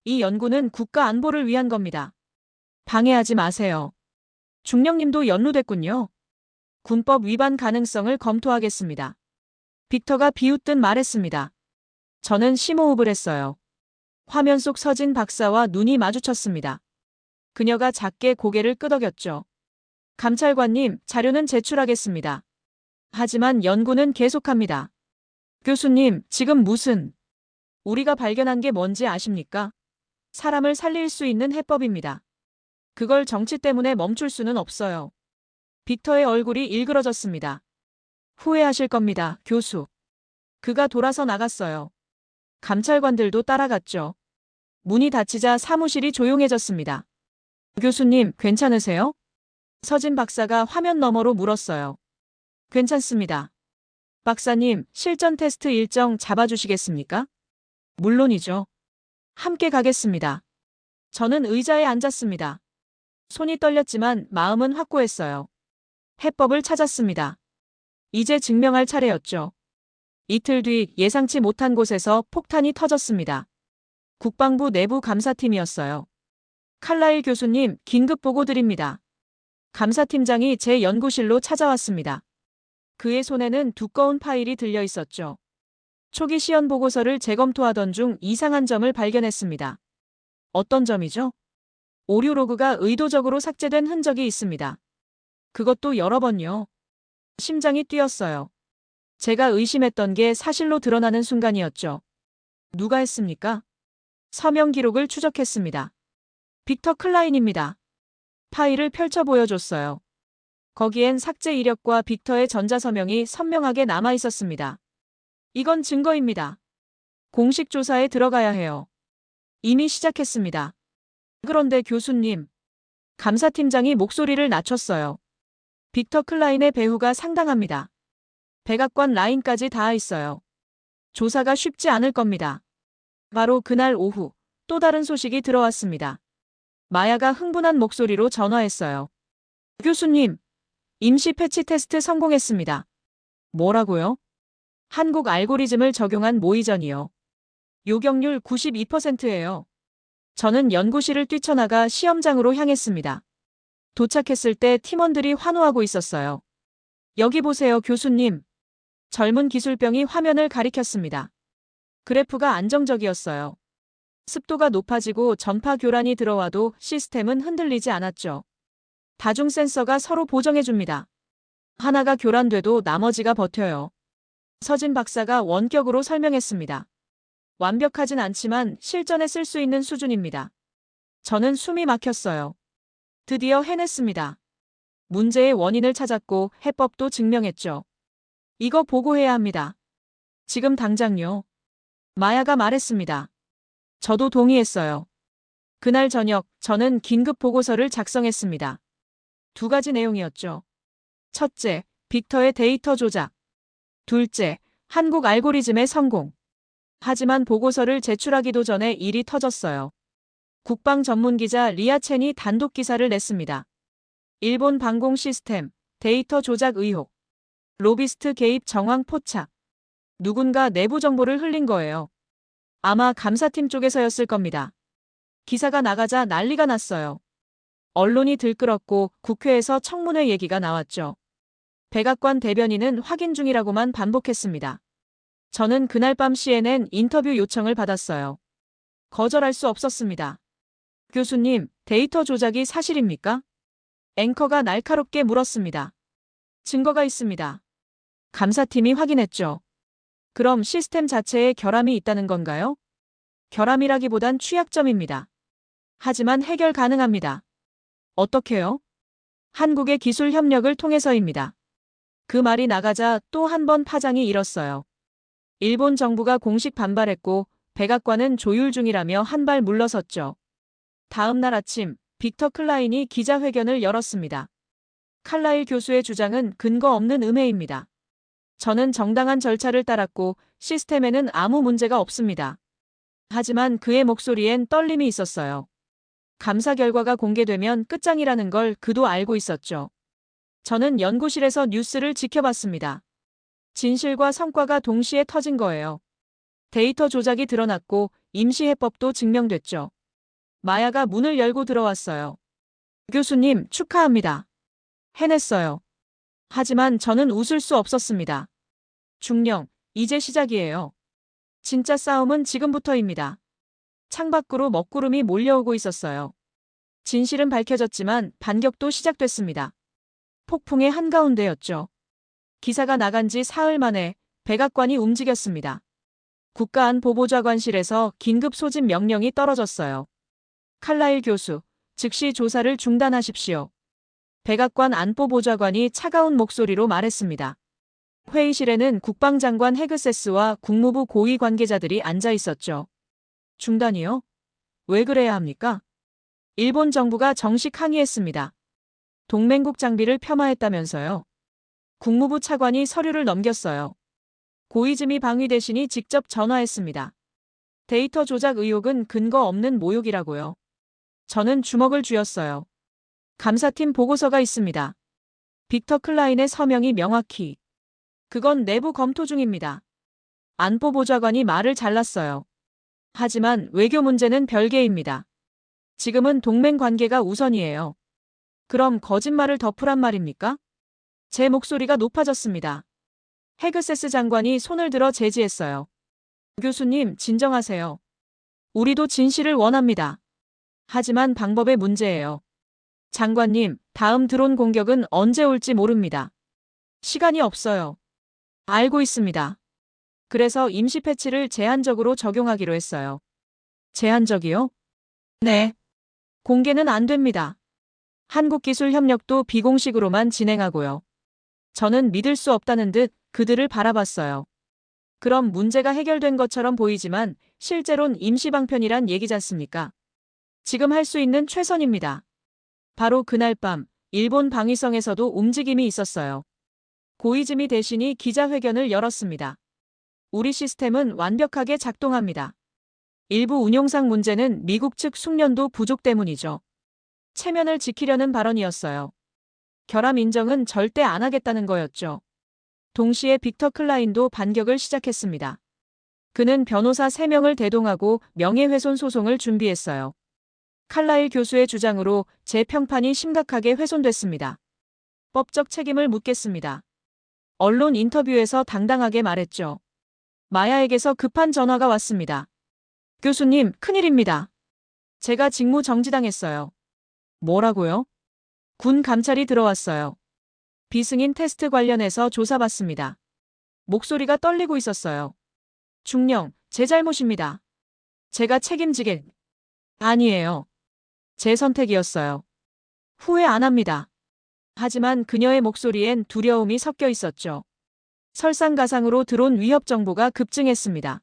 이 연구는 국가 안보를 위한 겁니다. 방해하지 마세요. 중령님도 연루됐군요. 군법 위반 가능성을 검토하겠습니다. 빅터가 비웃듯 말했습니다. 저는 심호흡을 했어요. 화면 속 서진 박사와 눈이 마주쳤습니다. 그녀가 작게 고개를 끄덕였죠. 감찰관님, 자료는 제출하겠습니다. 하지만 연구는 계속합니다. 교수님, 지금 무슨... 우리가 발견한 게 뭔지 아십니까? 사람을 살릴 수 있는 해법입니다. 그걸 정치 때문에 멈출 수는 없어요. 빅터의 얼굴이 일그러졌습니다. 후회하실 겁니다, 교수. 그가 돌아서 나갔어요. 감찰관들도 따라갔죠. 문이 닫히자 사무실이 조용해졌습니다. 교수님, 괜찮으세요? 서진 박사가 화면 너머로 물었어요. 괜찮습니다. 박사님, 실전 테스트 일정 잡아주시겠습니까? 물론이죠. 함께 가겠습니다. 저는 의자에 앉았습니다. 손이 떨렸지만 마음은 확고했어요. 해법을 찾았습니다. 이제 증명할 차례였죠. 이틀 뒤 예상치 못한 곳에서 폭탄이 터졌습니다. 국방부 내부 감사팀이었어요. 칼라일 교수님, 긴급 보고 드립니다. 감사팀장이 제 연구실로 찾아왔습니다. 그의 손에는 두꺼운 파일이 들려 있었죠. 초기 시연 보고서를 재검토하던 중 이상한 점을 발견했습니다. 어떤 점이죠? 오류 로그가 의도적으로 삭제된 흔적이 있습니다. 그것도 여러 번요. 심장이 뛰었어요. 제가 의심했던 게 사실로 드러나는 순간이었죠. 누가 했습니까? 서명 기록을 추적했습니다. 빅터 클라인입니다. 파일을 펼쳐 보여줬어요. 거기엔 삭제 이력과 빅터의 전자서명이 선명하게 남아 있었습니다. 이건 증거입니다. 공식 조사에 들어가야 해요. 이미 시작했습니다. 그런데 교수님, 감사팀장이 목소리를 낮췄어요. 빅터 클라인의 배후가 상당합니다. 백악관 라인까지 닿아 있어요. 조사가 쉽지 않을 겁니다. 바로 그날 오후 또 다른 소식이 들어왔습니다. 마야가 흥분한 목소리로 전화했어요. 교수님, 임시 패치 테스트 성공했습니다. 뭐라고요? 한국 알고리즘을 적용한 모의전이요. 요격률 92%예요. 저는 연구실을 뛰쳐나가 시험장으로 향했습니다. 도착했을 때 팀원들이 환호하고 있었어요. 여기 보세요, 교수님. 젊은 기술병이 화면을 가리켰습니다. 그래프가 안정적이었어요. 습도가 높아지고 전파 교란이 들어와도 시스템은 흔들리지 않았죠. 다중 센서가 서로 보정해줍니다. 하나가 교란돼도 나머지가 버텨요. 서진 박사가 원격으로 설명했습니다. 완벽하진 않지만 실전에 쓸 수 있는 수준입니다. 저는 숨이 막혔어요. 드디어 해냈습니다. 문제의 원인을 찾았고 해법도 증명했죠. 이거 보고해야 합니다. 지금 당장요. 마야가 말했습니다. 저도 동의했어요. 그날 저녁 저는 긴급 보고서를 작성했습니다. 두 가지 내용이었죠. 첫째, 빅터의 데이터 조작. 둘째, 한국 알고리즘의 성공. 하지만 보고서를 제출하기도 전에 일이 터졌어요. 국방 전문 기자 리아 첸이 단독 기사를 냈습니다. 일본 방공 시스템, 데이터 조작 의혹. 로비스트 개입 정황 포착. 누군가 내부 정보를 흘린 거예요. 아마 감사팀 쪽에서였을 겁니다. 기사가 나가자 난리가 났어요. 언론이 들끓었고 국회에서 청문회 얘기가 나왔죠. 백악관 대변인은 확인 중이라고만 반복했습니다. 저는 그날 밤 CNN 인터뷰 요청을 받았어요. 거절할 수 없었습니다. 교수님, 데이터 조작이 사실입니까? 앵커가 날카롭게 물었습니다. 증거가 있습니다. 감사팀이 확인했죠. 그럼 시스템 자체에 결함이 있다는 건가요? 결함이라기보단 취약점입니다. 하지만 해결 가능합니다. 어떻게요? 한국의 기술 협력을 통해서입니다. 그 말이 나가자 또 한 번 파장이 일었어요. 일본 정부가 공식 반발했고 백악관은 조율 중이라며 한 발 물러섰죠. 다음 날 아침 빅터 클라인이 기자회견을 열었습니다. 칼라일 교수의 주장은 근거 없는 음해입니다. 저는 정당한 절차를 따랐고 시스템에는 아무 문제가 없습니다. 하지만 그의 목소리엔 떨림이 있었어요. 감사 결과가 공개되면 끝장이라는 걸 그도 알고 있었죠. 저는 연구실에서 뉴스를 지켜봤습니다. 진실과 성과가 동시에 터진 거예요. 데이터 조작이 드러났고 임시해법도 증명됐죠. 마야가 문을 열고 들어왔어요. 교수님, 축하합니다. 해냈어요. 하지만 저는 웃을 수 없었습니다. 중령, 이제 시작이에요. 진짜 싸움은 지금부터입니다. 창밖으로 먹구름이 몰려오고 있었어요. 진실은 밝혀졌지만 반격도 시작됐습니다. 폭풍의 한가운데였죠. 기사가 나간 지 사흘 만에 백악관이 움직였습니다. 국가안보보좌관실에서 긴급 소집 명령이 떨어졌어요. 칼라일 교수, 즉시 조사를 중단하십시오. 백악관 안보보좌관이 차가운 목소리로 말했습니다. 회의실에는 국방장관 헤그세스와 국무부 고위 관계자들이 앉아 있었죠. 중단이요? 왜 그래야 합니까? 일본 정부가 정식 항의했습니다. 동맹국 장비를 폄하했다면서요. 국무부 차관이 서류를 넘겼어요. 고이즈미 방위 대신이 직접 전화했습니다. 데이터 조작 의혹은 근거 없는 모욕이라고요. 저는 주먹을 쥐었어요. 감사팀 보고서가 있습니다. 빅터 클라인의 서명이 명확히. 그건 내부 검토 중입니다. 안보보좌관이 말을 잘랐어요. 하지만 외교 문제는 별개입니다. 지금은 동맹 관계가 우선이에요. 그럼 거짓말을 덮으란 말입니까? 제 목소리가 높아졌습니다. 헤그세스 장관이 손을 들어 제지했어요. 교수님, 진정하세요. 우리도 진실을 원합니다. 하지만 방법의 문제예요. 장관님, 다음 드론 공격은 언제 올지 모릅니다. 시간이 없어요. 알고 있습니다. 그래서 임시 패치를 제한적으로 적용하기로 했어요. 제한적이요? 네. 공개는 안 됩니다. 한국기술협력도 비공식으로만 진행하고요. 저는 믿을 수 없다는 듯 그들을 바라봤어요. 그럼 문제가 해결된 것처럼 보이지만 실제론 임시방편이란 얘기지 않습니까? 지금 할 수 있는 최선입니다. 바로 그날 밤 일본 방위성에서도 움직임이 있었어요. 고이즈미 대신이 기자회견을 열었습니다. 우리 시스템은 완벽하게 작동합니다. 일부 운용상 문제는 미국 측 숙련도 부족 때문이죠. 체면을 지키려는 발언이었어요. 결함 인정은 절대 안 하겠다는 거였죠. 동시에 빅터 클라인도 반격을 시작했습니다. 그는 변호사 3명을 대동하고 명예훼손 소송을 준비했어요. 칼라일 교수의 주장으로 제 평판이 심각하게 훼손됐습니다. 법적 책임을 묻겠습니다. 언론 인터뷰에서 당당하게 말했죠. 마야에게서 급한 전화가 왔습니다. 교수님, 큰일입니다. 제가 직무 정지당했어요. 뭐라고요? 군 감찰이 들어왔어요. 비승인 테스트 관련해서 조사받습니다. 목소리가 떨리고 있었어요. 중령, 제 잘못입니다. 제가 책임지게. 아니에요. 제 선택이었어요. 후회 안 합니다. 하지만 그녀의 목소리엔 두려움이 섞여 있었죠. 설상가상으로 드론 위협 정보가 급증했습니다.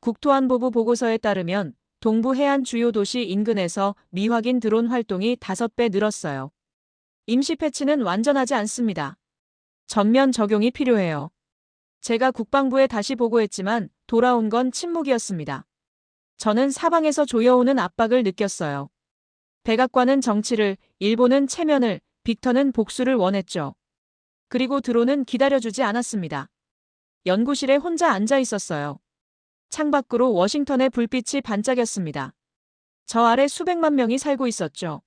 국토안보부 보고서에 따르면 동부 해안 주요 도시 인근에서 미확인 드론 활동이 5배 늘었어요. 임시 패치는 완전하지 않습니다. 전면 적용이 필요해요. 제가 국방부에 다시 보고했지만 돌아온 건 침묵이었습니다. 저는 사방에서 조여오는 압박을 느꼈어요. 백악관은 정치를, 일본은 체면을, 빅터는 복수를 원했죠. 그리고 드론은 기다려주지 않았습니다. 연구실에 혼자 앉아 있었어요. 창밖으로 워싱턴의 불빛이 반짝였습니다. 저 아래 수백만 명이 살고 있었죠.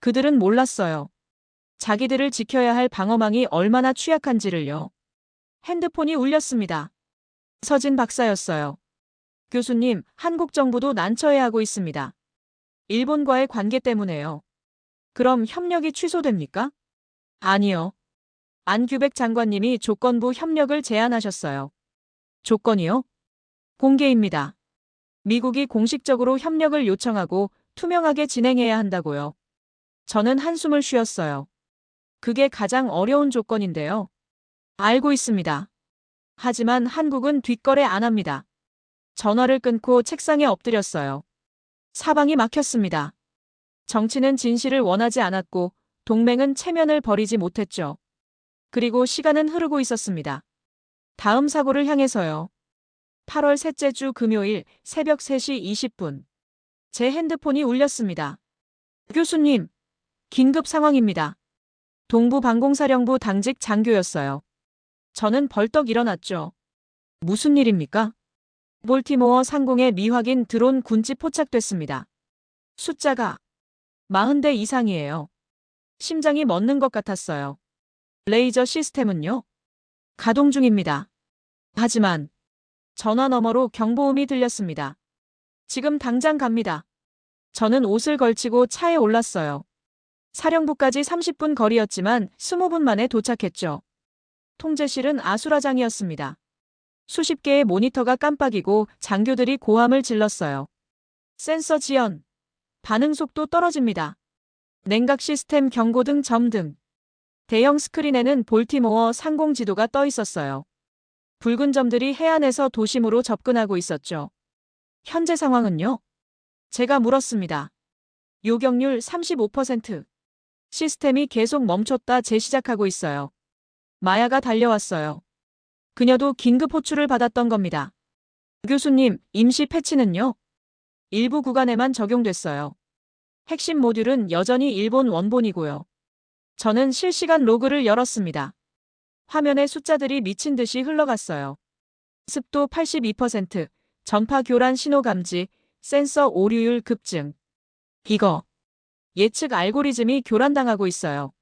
그들은 몰랐어요. 자기들을 지켜야 할 방어망이 얼마나 취약한지를요. 핸드폰이 울렸습니다. 서진 박사였어요. 교수님, 한국 정부도 난처해하고 있습니다. 일본과의 관계 때문에요. 그럼 협력이 취소됩니까? 아니요. 안규백 장관님이 조건부 협력을 제안하셨어요. 조건이요? 공개입니다. 미국이 공식적으로 협력을 요청하고 투명하게 진행해야 한다고요. 저는 한숨을 쉬었어요. 그게 가장 어려운 조건인데요. 알고 있습니다. 하지만 한국은 뒷거래 안 합니다. 전화를 끊고 책상에 엎드렸어요. 사방이 막혔습니다. 정치는 진실을 원하지 않았고 동맹은 체면을 버리지 못했죠. 그리고 시간은 흐르고 있었습니다. 다음 사고를 향해서요. 8월 셋째 주 금요일 새벽 3시 20분. 제 핸드폰이 울렸습니다. 교수님, 긴급 상황입니다. 동부방공사령부 당직 장교였어요. 저는 벌떡 일어났죠. 무슨 일입니까? 볼티모어 상공에 미확인 드론 군집 포착됐습니다. 숫자가 40대 이상이에요. 심장이 멎는 것 같았어요. 레이저 시스템은요? 가동 중입니다. 하지만 전화 너머로 경보음이 들렸습니다. 지금 당장 갑니다. 저는 옷을 걸치고 차에 올랐어요. 사령부까지 30분 거리였지만 20분 만에 도착했죠. 통제실은 아수라장이었습니다. 수십 개의 모니터가 깜빡이고 장교들이 고함을 질렀어요. 센서 지연. 반응 속도 떨어집니다. 냉각 시스템 경고등 점등. 대형 스크린에는 볼티모어 상공 지도가 떠 있었어요. 붉은 점들이 해안에서 도심으로 접근하고 있었죠. 현재 상황은요? 제가 물었습니다. 요격률 35%. 시스템이 계속 멈췄다 재시작하고 있어요. 마야가 달려왔어요. 그녀도 긴급 호출을 받았던 겁니다. 교수님, 임시 패치는요? 일부 구간에만 적용됐어요. 핵심 모듈은 여전히 일본 원본이고요. 저는 실시간 로그를 열었습니다. 화면에 숫자들이 미친 듯이 흘러갔어요. 습도 82%, 전파 교란 신호 감지, 센서 오류율 급증. 이거 예측 알고리즘이 교란당하고 있어요.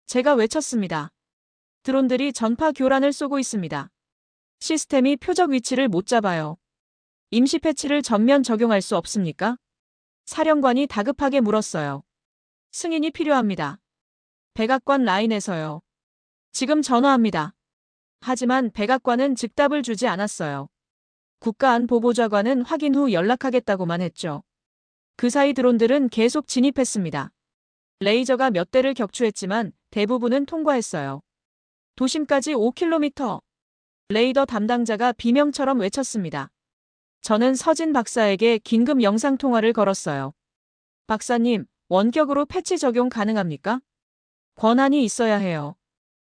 제가 외쳤습니다. 드론들이 전파 교란을 쏘고 있습니다. 시스템이 표적 위치를 못 잡아요. 임시 패치를 전면 적용할 수 없습니까? 사령관이 다급하게 물었어요. 승인이 필요합니다. 백악관 라인에서요. 지금 전화합니다. 하지만 백악관은 즉답을 주지 않았어요. 국가안보보좌관은 확인 후 연락하겠다고만 했죠. 그 사이 드론들은 계속 진입했습니다. 레이저가 몇 대를 격추했지만 대부분은 통과했어요. 도심까지 5km. 레이더 담당자가 비명처럼 외쳤습니다. 저는 서진 박사에게 긴급 영상통화를 걸었어요. 박사님, 원격으로 패치 적용 가능합니까? 권한이 있어야 해요.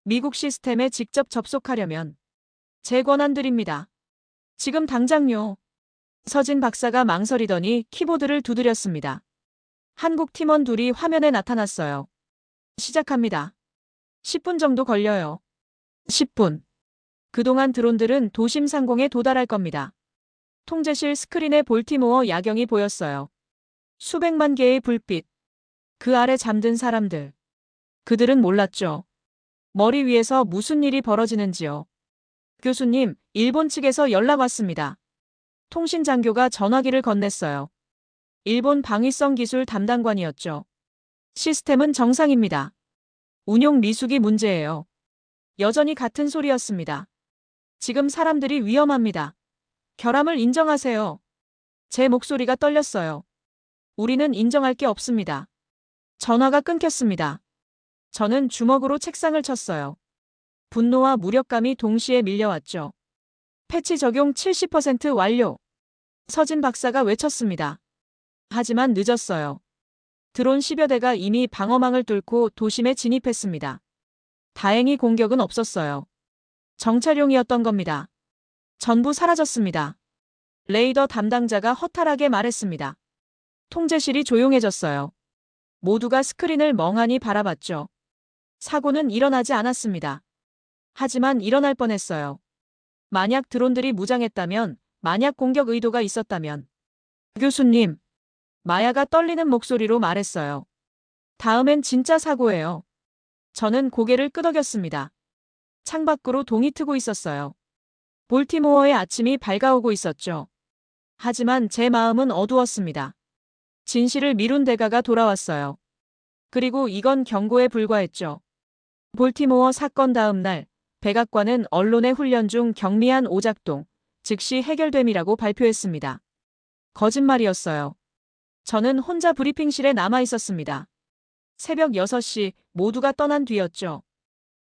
미국 시스템에 직접 접속하려면 제 권한 드립니다. 지금 당장요. 서진 박사가 망설이더니 키보드를 두드렸습니다. 한국 팀원 둘이 화면에 나타났어요. 시작합니다. 10분 정도 걸려요. 10분. 그동안 드론들은 도심 상공에 도달할 겁니다. 통제실 스크린에 볼티모어 야경이 보였어요. 수백만 개의 불빛. 그 아래 잠든 사람들. 그들은 몰랐죠. 머리 위에서 무슨 일이 벌어지는지요. 교수님, 일본 측에서 연락 왔습니다. 통신 장교가 전화기를 건넸어요. 일본 방위성 기술 담당관이었죠. 시스템은 정상입니다. 운용 미숙이 문제예요. 여전히 같은 소리였습니다. 지금 사람들이 위험합니다. 결함을 인정하세요. 제 목소리가 떨렸어요. 우리는 인정할 게 없습니다. 전화가 끊겼습니다. 저는 주먹으로 책상을 쳤어요. 분노와 무력감이 동시에 밀려왔죠. 패치 적용 70% 완료. 서진 박사가 외쳤습니다. 하지만 늦었어요. 드론 10여 대가 이미 방어망을 뚫고 도심에 진입했습니다. 다행히 공격은 없었어요. 정찰용이었던 겁니다. 전부 사라졌습니다. 레이더 담당자가 허탈하게 말했습니다. 통제실이 조용해졌어요. 모두가 스크린을 멍하니 바라봤죠. 사고는 일어나지 않았습니다. 하지만 일어날 뻔했어요. 만약 드론들이 무장했다면, 만약 공격 의도가 있었다면. 교수님, 마야가 떨리는 목소리로 말했어요. 다음엔 진짜 사고예요. 저는 고개를 끄덕였습니다. 창밖으로 동이 트고 있었어요. 볼티모어의 아침이 밝아오고 있었죠. 하지만 제 마음은 어두웠습니다. 진실을 미룬 대가가 돌아왔어요. 그리고 이건 경고에 불과했죠. 볼티모어 사건 다음 날, 백악관은 언론의 훈련 중 경미한 오작동, 즉시 해결됨이라고 발표했습니다. 거짓말이었어요. 저는 혼자 브리핑실에 남아 있었습니다. 새벽 6시 모두가 떠난 뒤였죠.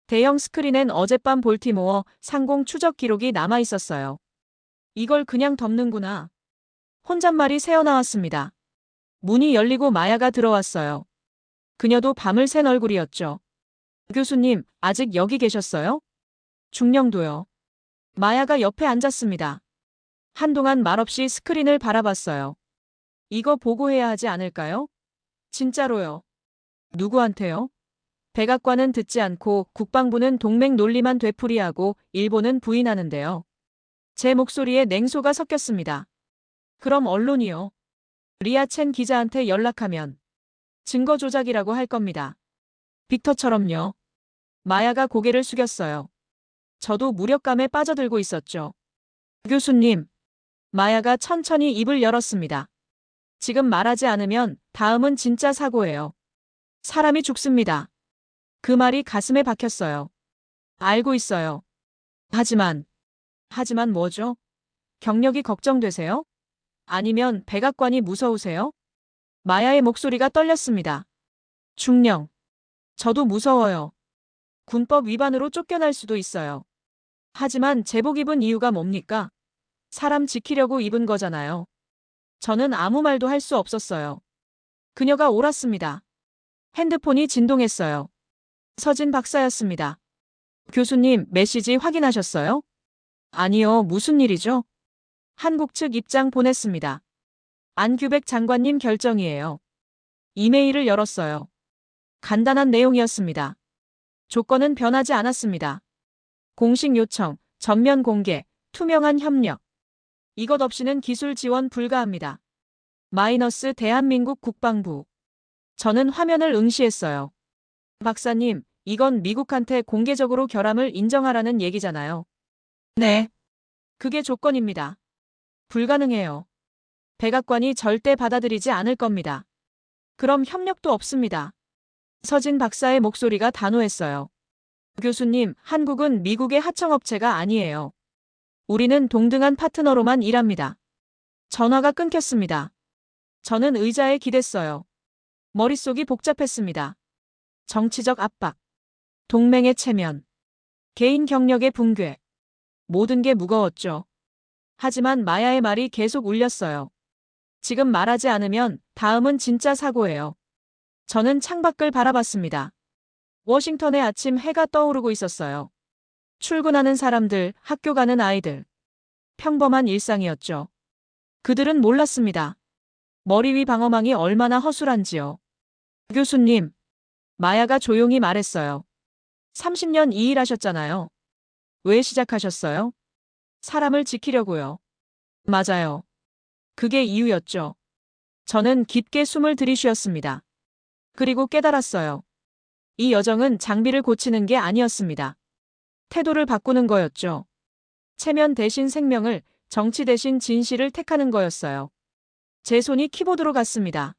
대형 스크린엔 어젯밤 볼티모어 상공 추적 기록이 남아 있었어요. 이걸 그냥 덮는구나. 혼잣말이 새어나왔습니다. 문이 열리고 마야가 들어왔어요. 그녀도 밤을 샌 얼굴이었죠. 교수님, 아직 여기 계셨어요? 중령도요. 마야가 옆에 앉았습니다. 한동안 말없이 스크린을 바라봤어요. 이거 보고해야 하지 않을까요? 진짜로요. 누구한테요? 백악관은 듣지 않고 국방부는 동맹 논리만 되풀이하고 일본은 부인하는데요. 제 목소리에 냉소가 섞였습니다. 그럼 언론이요? 리아첸 기자한테 연락하면 증거 조작이라고 할 겁니다. 빅터처럼요. 마야가 고개를 숙였어요. 저도 무력감에 빠져들고 있었죠. 교수님. 마야가 천천히 입을 열었습니다. 지금 말하지 않으면 다음은 진짜 사고예요. 사람이 죽습니다. 그 말이 가슴에 박혔어요. 알고 있어요. 하지만 뭐죠? 경력이 걱정되세요? 아니면 백악관이 무서우세요? 마야의 목소리가 떨렸습니다. 중령. 저도 무서워요. 군법 위반으로 쫓겨날 수도 있어요. 하지만 제복 입은 이유가 뭡니까? 사람 지키려고 입은 거잖아요. 저는 아무 말도 할 수 없었어요. 그녀가 옳았습니다. 핸드폰이 진동했어요. 서진 박사였습니다. 교수님, 메시지 확인하셨어요? 아니요, 무슨 일이죠? 한국 측 입장 보냈습니다. 안규백 장관님 결정이에요. 이메일을 열었어요. 간단한 내용이었습니다. 조건은 변하지 않았습니다. 공식 요청, 전면 공개, 투명한 협력. 이것 없이는 기술 지원 불가합니다. 마이너스 대한민국 국방부. 저는 화면을 응시했어요. 박사님, 이건 미국한테 공개적으로 결함을 인정하라는 얘기잖아요. 네. 그게 조건입니다. 불가능해요. 백악관이 절대 받아들이지 않을 겁니다. 그럼 협력도 없습니다. 서진 박사의 목소리가 단호했어요. 교수님, 한국은 미국의 하청업체가 아니에요. 우리는 동등한 파트너로만 일합니다. 전화가 끊겼습니다. 저는 의자에 기댔어요. 머릿속이 복잡했습니다. 정치적 압박, 동맹의 체면, 개인 경력의 붕괴. 모든 게 무거웠죠. 하지만 마야의 말이 계속 울렸어요. 지금 말하지 않으면 다음은 진짜 사고예요. 저는 창밖을 바라봤습니다. 워싱턴의 아침 해가 떠오르고 있었어요. 출근하는 사람들, 학교 가는 아이들. 평범한 일상이었죠. 그들은 몰랐습니다. 머리 위 방어망이 얼마나 허술한지요. 교수님. 마야가 조용히 말했어요. 30년 이 일 하셨잖아요. 왜 시작하셨어요? 사람을 지키려고요. 맞아요. 그게 이유였죠. 저는 깊게 숨을 들이쉬었습니다. 그리고 깨달았어요. 이 여정은 장비를 고치는 게 아니었습니다. 태도를 바꾸는 거였죠. 체면 대신 생명을, 정치 대신 진실을 택하는 거였어요. 제 손이 키보드로 갔습니다.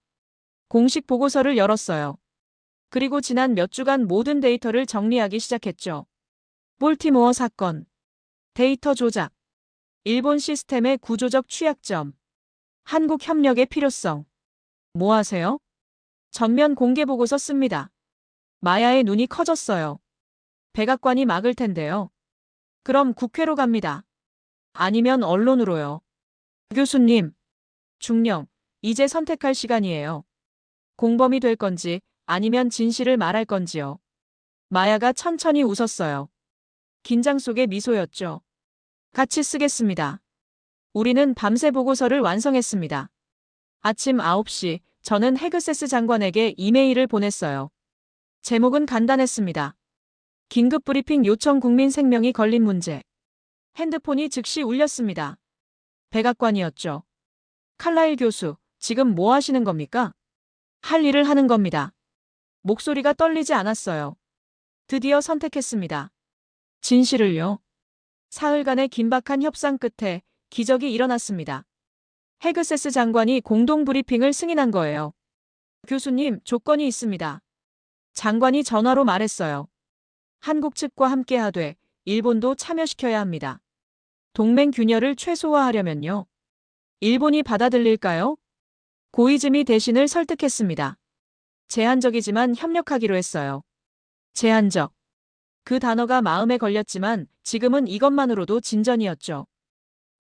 공식 보고서를 열었어요. 그리고 지난 몇 주간 모든 데이터를 정리하기 시작했죠. 볼티모어 사건, 데이터 조작, 일본 시스템의 구조적 취약점, 한국 협력의 필요성. 뭐 하세요? 전면 공개 보고서 씁니다. 마야의 눈이 커졌어요. 백악관이 막을 텐데요. 그럼 국회로 갑니다. 아니면 언론으로요. 교수님. 중령, 이제 선택할 시간이에요. 공범이 될 건지 아니면 진실을 말할 건지요. 마야가 천천히 웃었어요. 긴장 속의 미소였죠. 같이 쓰겠습니다. 우리는 밤새 보고서를 완성했습니다. 아침 9시 저는 헤그세스 장관에게 이메일을 보냈어요. 제목은 간단했습니다. 긴급 브리핑 요청 국민 생명이 걸린 문제. 핸드폰이 즉시 울렸습니다. 백악관이었죠. 칼라일 교수, 지금 뭐 하시는 겁니까? 할 일을 하는 겁니다. 목소리가 떨리지 않았어요. 드디어 선택했습니다. 진실을요. 사흘간의 긴박한 협상 끝에 기적이 일어났습니다. 헤그세스 장관이 공동 브리핑을 승인한 거예요. 교수님, 조건이 있습니다. 장관이 전화로 말했어요. 한국 측과 함께하되 일본도 참여시켜야 합니다. 동맹 균열을 최소화하려면요. 일본이 받아들일까요? 고이즈미 대신을 설득했습니다. 제한적이지만 협력하기로 했어요. 제한적. 그 단어가 마음에 걸렸지만 지금은 이것만으로도 진전이었죠.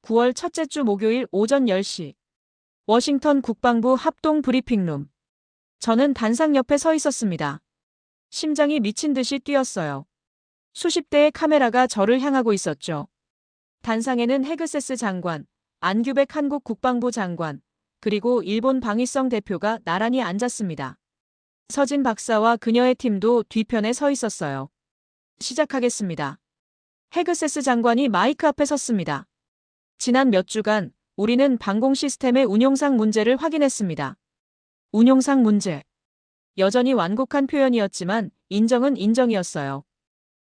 9월 첫째 주 목요일 오전 10시. 워싱턴 국방부 합동 브리핑룸. 저는 단상 옆에 서 있었습니다. 심장이 미친 듯이 뛰었어요. 수십 대의 카메라가 저를 향하고 있었죠. 단상에는 헤그세스 장관, 안규백 한국 국방부 장관, 그리고 일본 방위성 대표가 나란히 앉았습니다. 서진 박사와 그녀의 팀도 뒤편에 서 있었어요. 시작하겠습니다. 헤그세스 장관이 마이크 앞에 섰습니다. 지난 몇 주간 우리는 방공 시스템의 운용상 문제를 확인했습니다. 운용상 문제. 여전히 완곡한 표현이었지만 인정은 인정이었어요.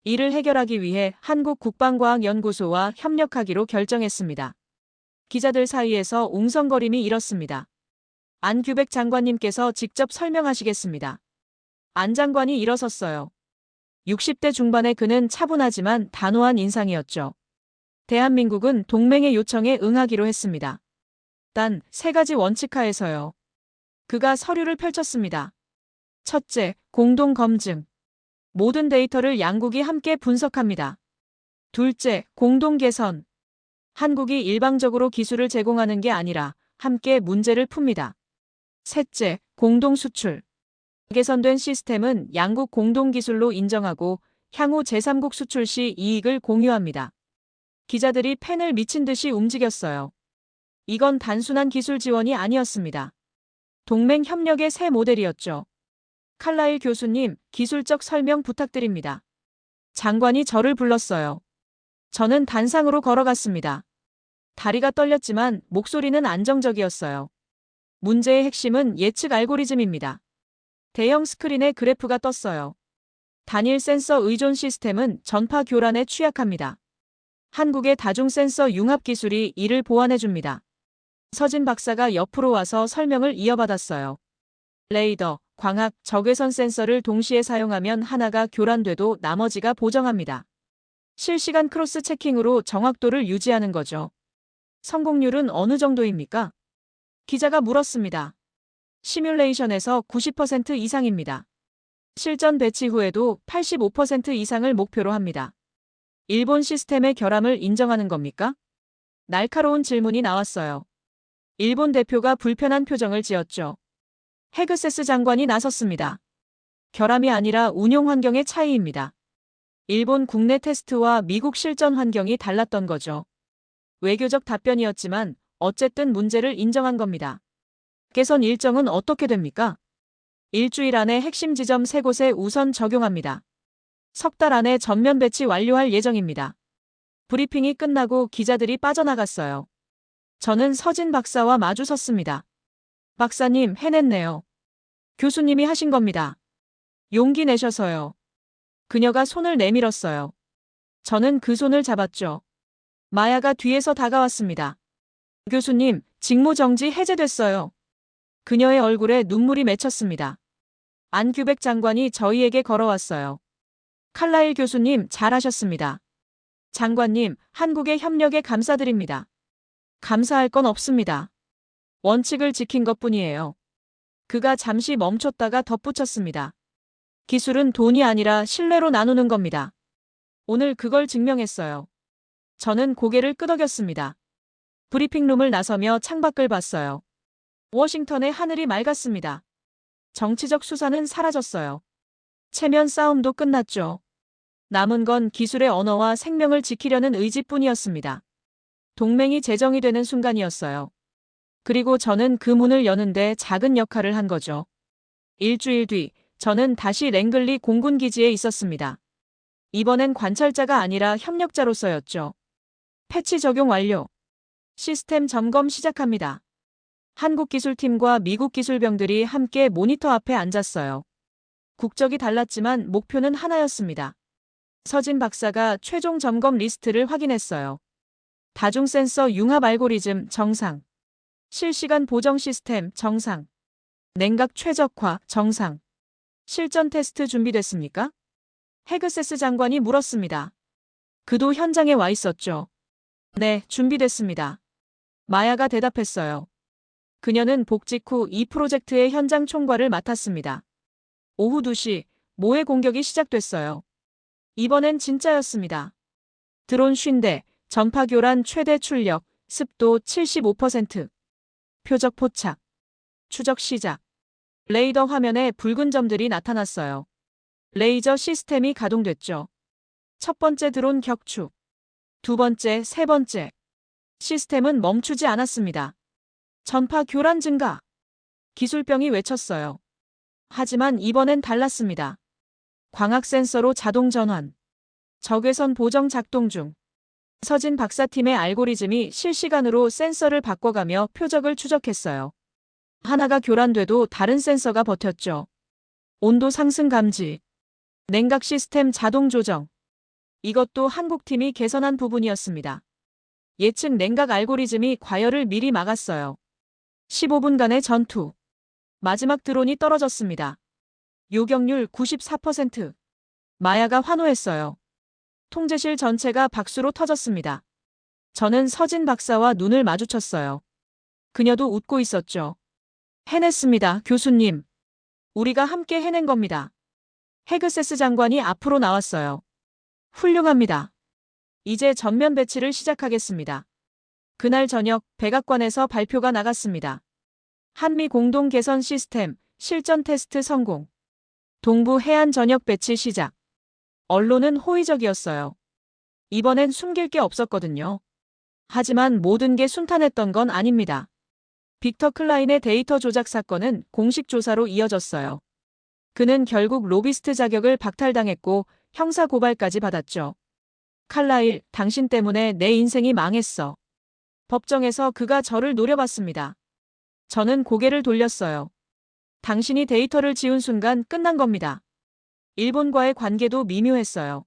이를 해결하기 위해 한국국방과학연구소와 협력하기로 결정했습니다. 기자들 사이에서 웅성거림이 일었습니다. 안규백 장관님께서 직접 설명하시겠습니다. 안 장관이 일어섰어요. 60대 중반의 그는 차분하지만 단호한 인상이었죠. 대한민국은 동맹의 요청에 응하기로 했습니다. 단 3가지 원칙 하에서요. 그가 서류를 펼쳤습니다. 첫째, 공동 검증. 모든 데이터를 양국이 함께 분석합니다. 둘째, 공동 개선. 한국이 일방적으로 기술을 제공하는 게 아니라 함께 문제를 풉니다. 셋째, 공동 수출. 개선된 시스템은 양국 공동 기술로 인정하고 향후 제3국 수출 시 이익을 공유합니다. 기자들이 펜을 미친 듯이 움직였어요. 이건 단순한 기술 지원이 아니었습니다. 동맹 협력의 새 모델이었죠. 칼라일 교수님, 기술적 설명 부탁드립니다. 장관이 저를 불렀어요. 저는 단상으로 걸어갔습니다. 다리가 떨렸지만 목소리는 안정적이었어요. 문제의 핵심은 예측 알고리즘입니다. 대형 스크린에 그래프가 떴어요. 단일 센서 의존 시스템은 전파 교란에 취약합니다. 한국의 다중 센서 융합 기술이 이를 보완해줍니다. 서진 박사가 옆으로 와서 설명을 이어받았어요. 레이더, 광학, 적외선 센서를 동시에 사용하면 하나가 교란돼도 나머지가 보정합니다. 실시간 크로스 체킹으로 정확도를 유지하는 거죠. 성공률은 어느 정도입니까? 기자가 물었습니다. 시뮬레이션에서 90% 이상입니다. 실전 배치 후에도 85% 이상을 목표로 합니다. 일본 시스템의 결함을 인정하는 겁니까? 날카로운 질문이 나왔어요. 일본 대표가 불편한 표정을 지었죠. 헤그세스 장관이 나섰습니다. 결함이 아니라 운용 환경의 차이입니다. 일본 국내 테스트와 미국 실전 환경이 달랐던 거죠. 외교적 답변이었지만 어쨌든 문제를 인정한 겁니다. 개선 일정은 어떻게 됩니까? 일주일 안에 핵심 지점 3곳에 우선 적용합니다. 석 달 안에 전면 배치 완료할 예정입니다. 브리핑이 끝나고 기자들이 빠져나갔어요. 저는 서진 박사와 마주 섰습니다. 박사님, 해냈네요. 교수님이 하신 겁니다. 용기 내셔서요. 그녀가 손을 내밀었어요. 저는 그 손을 잡았죠. 마야가 뒤에서 다가왔습니다. 교수님, 직무정지 해제됐어요. 그녀의 얼굴에 눈물이 맺혔습니다. 안규백 장관이 저희에게 걸어왔어요. 칼라일 교수님, 잘하셨습니다. 장관님, 한국의 협력에 감사드립니다. 감사할 건 없습니다. 원칙을 지킨 것뿐이에요. 그가 잠시 멈췄다가 덧붙였습니다. 기술은 돈이 아니라 신뢰로 나누는 겁니다. 오늘 그걸 증명했어요. 저는 고개를 끄덕였습니다. 브리핑룸을 나서며 창밖을 봤어요. 워싱턴의 하늘이 맑았습니다. 정치적 수사는 사라졌어요. 체면 싸움도 끝났죠. 남은 건 기술의 언어와 생명을 지키려는 의지뿐이었습니다. 동맹이 제정이 되는 순간이었어요. 그리고 저는 그 문을 여는데 작은 역할을 한 거죠. 일주일 뒤, 저는 다시 랭글리 공군기지에 있었습니다. 이번엔 관찰자가 아니라 협력자로서였죠. 패치 적용 완료. 시스템 점검 시작합니다. 한국 기술팀과 미국 기술병들이 함께 모니터 앞에 앉았어요. 국적이 달랐지만 목표는 하나였습니다. 서진 박사가 최종 점검 리스트를 확인했어요. 다중 센서 융합 알고리즘 정상. 실시간 보정 시스템 정상. 냉각 최적화 정상. 실전 테스트 준비됐습니까? 헤그세스 장관이 물었습니다. 그도 현장에 와 있었죠. 네, 준비됐습니다. 마야가 대답했어요. 그녀는 복직 후 이 프로젝트의 현장 총괄을 맡았습니다. 오후 2시, 모해 공격이 시작됐어요. 이번엔 진짜였습니다. 드론 50대, 전파 교란 최대 출력, 습도 75%, 표적 포착, 추적 시작. 레이더 화면에 붉은 점들이 나타났어요. 레이저 시스템이 가동됐죠. 첫 번째 드론 격추. 두 번째, 세 번째. 시스템은 멈추지 않았습니다. 전파 교란 증가. 기술병이 외쳤어요. 하지만 이번엔 달랐습니다. 광학 센서로 자동 전환. 적외선 보정 작동 중. 서진 박사팀의 알고리즘이 실시간으로 센서를 바꿔가며 표적을 추적했어요. 하나가 교란돼도 다른 센서가 버텼죠. 온도 상승 감지. 냉각 시스템 자동 조정. 이것도 한국팀이 개선한 부분이었습니다. 예측 냉각 알고리즘이 과열을 미리 막았어요. 15분간의 전투. 마지막 드론이 떨어졌습니다. 요격률 94%. 마야가 환호했어요. 통제실 전체가 박수로 터졌습니다. 저는 서진 박사와 눈을 마주쳤어요. 그녀도 웃고 있었죠. 해냈습니다, 교수님. 우리가 함께 해낸 겁니다. 헤그세스 장관이 앞으로 나왔어요. 훌륭합니다. 이제 전면 배치를 시작하겠습니다. 그날 저녁 백악관에서 발표가 나갔습니다. 한미 공동 개선 시스템 실전 테스트 성공. 동부 해안 전역 배치 시작. 언론은 호의적이었어요. 이번엔 숨길 게 없었거든요. 하지만 모든 게 순탄했던 건 아닙니다. 빅터 클라인의 데이터 조작 사건은 공식 조사로 이어졌어요. 그는 결국 로비스트 자격을 박탈당했고 형사 고발까지 받았죠. 칼라일, 당신 때문에 내 인생이 망했어. 법정에서 그가 저를 노려봤습니다. 저는 고개를 돌렸어요. 당신이 데이터를 지운 순간 끝난 겁니다. 일본과의 관계도 미묘했어요.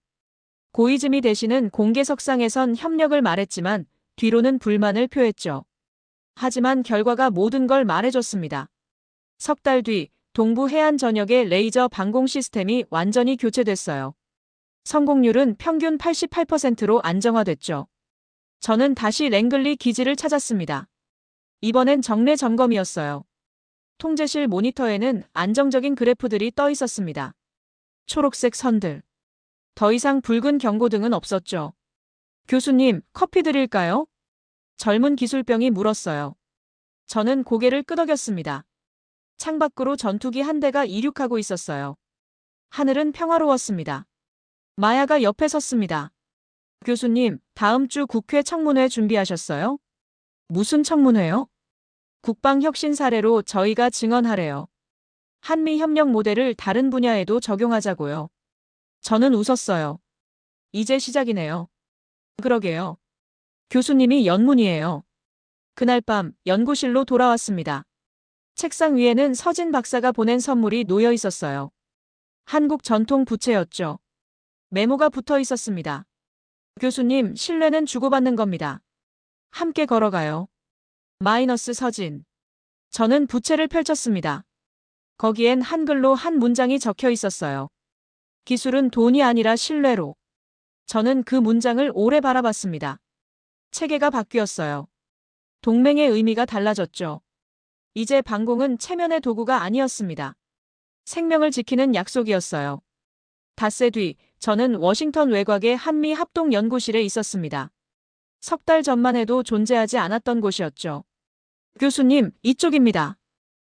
고이즈미 대신은 공개석상에선 협력을 말했지만 뒤로는 불만을 표했죠. 하지만 결과가 모든 걸 말해줬습니다. 석 달 뒤 동부 해안 전역의 레이저 방공 시스템이 완전히 교체됐어요. 성공률은 평균 88%로 안정화됐죠. 저는 다시 랭글리 기지를 찾았습니다. 이번엔 정례 점검이었어요. 통제실 모니터에는 안정적인 그래프들이 떠 있었습니다. 초록색 선들. 더 이상 붉은 경고등은 없었죠. 교수님, 커피 드릴까요? 젊은 기술병이 물었어요. 저는 고개를 끄덕였습니다. 창밖으로 전투기 한 대가 이륙하고 있었어요. 하늘은 평화로웠습니다. 마야가 옆에 섰습니다. 교수님, 다음 주 국회 청문회 준비하셨어요? 무슨 청문회요? 국방혁신 사례로 저희가 증언하래요. 한미협력 모델을 다른 분야에도 적용하자고요. 저는 웃었어요. 이제 시작이네요. 그러게요. 교수님이 연문이에요. 그날 밤 연구실로 돌아왔습니다. 책상 위에는 서진 박사가 보낸 선물이 놓여 있었어요. 한국 전통 부채였죠. 메모가 붙어 있었습니다. 교수님, 신뢰는 주고받는 겁니다. 함께 걸어가요. 마이너스 서진. 저는 부채를 펼쳤습니다. 거기엔 한글로 한 문장이 적혀 있었어요. 기술은 돈이 아니라 신뢰로. 저는 그 문장을 오래 바라봤습니다. 체계가 바뀌었어요. 동맹의 의미가 달라졌죠. 이제 방공은 체면의 도구가 아니었습니다. 생명을 지키는 약속이었어요. 닷새 뒤 저는 워싱턴 외곽의 한미 합동연구실에 있었습니다. 석 달 전만 해도 존재하지 않았던 곳이었죠. 교수님, 이쪽입니다.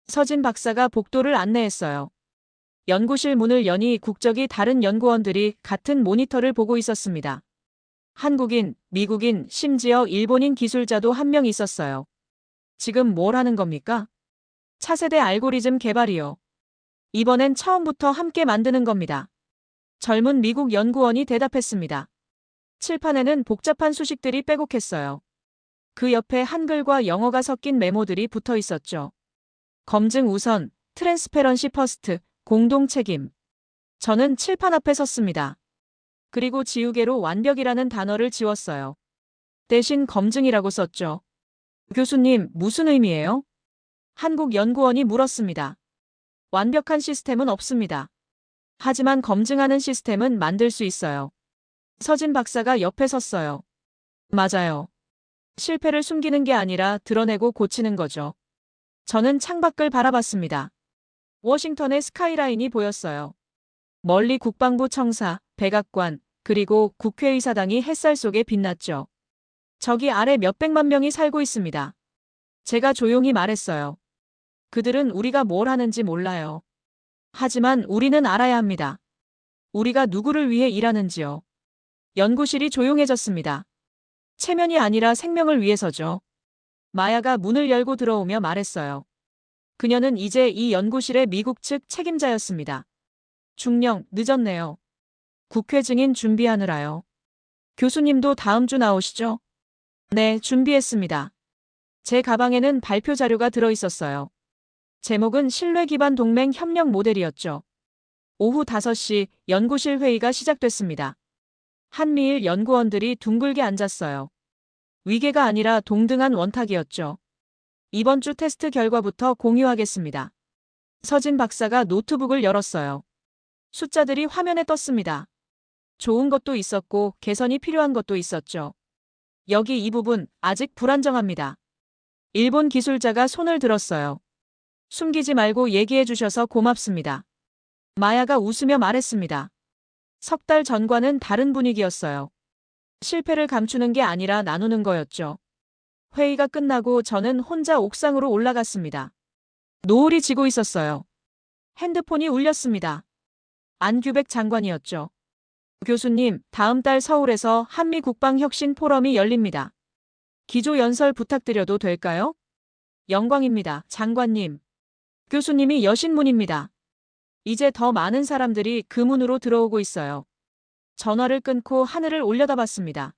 서진 박사가 복도를 안내했어요. 연구실 문을 여니 국적이 다른 연구원들이 같은 모니터를 보고 있었습니다. 한국인, 미국인, 심지어 일본인 기술자도 한 명 있었어요. 지금 뭘 하는 겁니까? 차세대 알고리즘 개발이요. 이번엔 처음부터 함께 만드는 겁니다. 젊은 미국 연구원이 대답했습니다. 칠판에는 복잡한 수식들이 빼곡했어요. 그 옆에 한글과 영어가 섞인 메모들이 붙어 있었죠. 검증 우선, 트랜스페런시 퍼스트, 공동 책임. 저는 칠판 앞에 섰습니다. 그리고 지우개로 완벽이라는 단어를 지웠어요. 대신 검증이라고 썼죠. 교수님, 무슨 의미예요? 한국 연구원이 물었습니다. 완벽한 시스템은 없습니다. 하지만 검증하는 시스템은 만들 수 있어요. 서진 박사가 옆에 섰어요. 맞아요. 실패를 숨기는 게 아니라 드러내고 고치는 거죠. 저는 창밖을 바라봤습니다. 워싱턴의 스카이라인이 보였어요. 멀리 국방부 청사, 백악관, 그리고 국회의사당이 햇살 속에 빛났죠. 저기 아래 몇백만 명이 살고 있습니다. 제가 조용히 말했어요. 그들은 우리가 뭘 하는지 몰라요. 하지만 우리는 알아야 합니다. 우리가 누구를 위해 일하는지요. 연구실이 조용해졌습니다. 체면이 아니라 생명을 위해서죠. 마야가 문을 열고 들어오며 말했어요. 그녀는 이제 이 연구실의 미국 측 책임자였습니다. 중령, 늦었네요. 국회 증인 준비하느라요. 교수님도 다음 주 나오시죠? 네, 준비했습니다. 제 가방에는 발표 자료가 들어 있었어요. 제목은 신뢰 기반 동맹 협력 모델이었죠. 오후 5시 연구실 회의가 시작됐습니다. 한미일 연구원들이 둥글게 앉았어요. 위계가 아니라 동등한 원탁이었죠. 이번 주 테스트 결과부터 공유하겠습니다. 서진 박사가 노트북을 열었어요. 숫자들이 화면에 떴습니다. 좋은 것도 있었고 개선이 필요한 것도 있었죠. 여기 이 부분 아직 불안정합니다. 일본 기술자가 손을 들었어요. 숨기지 말고 얘기해 주셔서 고맙습니다. 마야가 웃으며 말했습니다. 석 달 전과는 다른 분위기였어요. 실패를 감추는 게 아니라 나누는 거였죠. 회의가 끝나고 저는 혼자 옥상으로 올라갔습니다. 노을이 지고 있었어요. 핸드폰이 울렸습니다. 안규백 장관이었죠. 교수님, 다음 달 서울에서 한미 국방혁신 포럼이 열립니다. 기조 연설 부탁드려도 될까요? 영광입니다, 장관님. 교수님이 여신문입니다. 이제 더 많은 사람들이 그 문으로 들어오고 있어요. 전화를 끊고 하늘을 올려다봤습니다.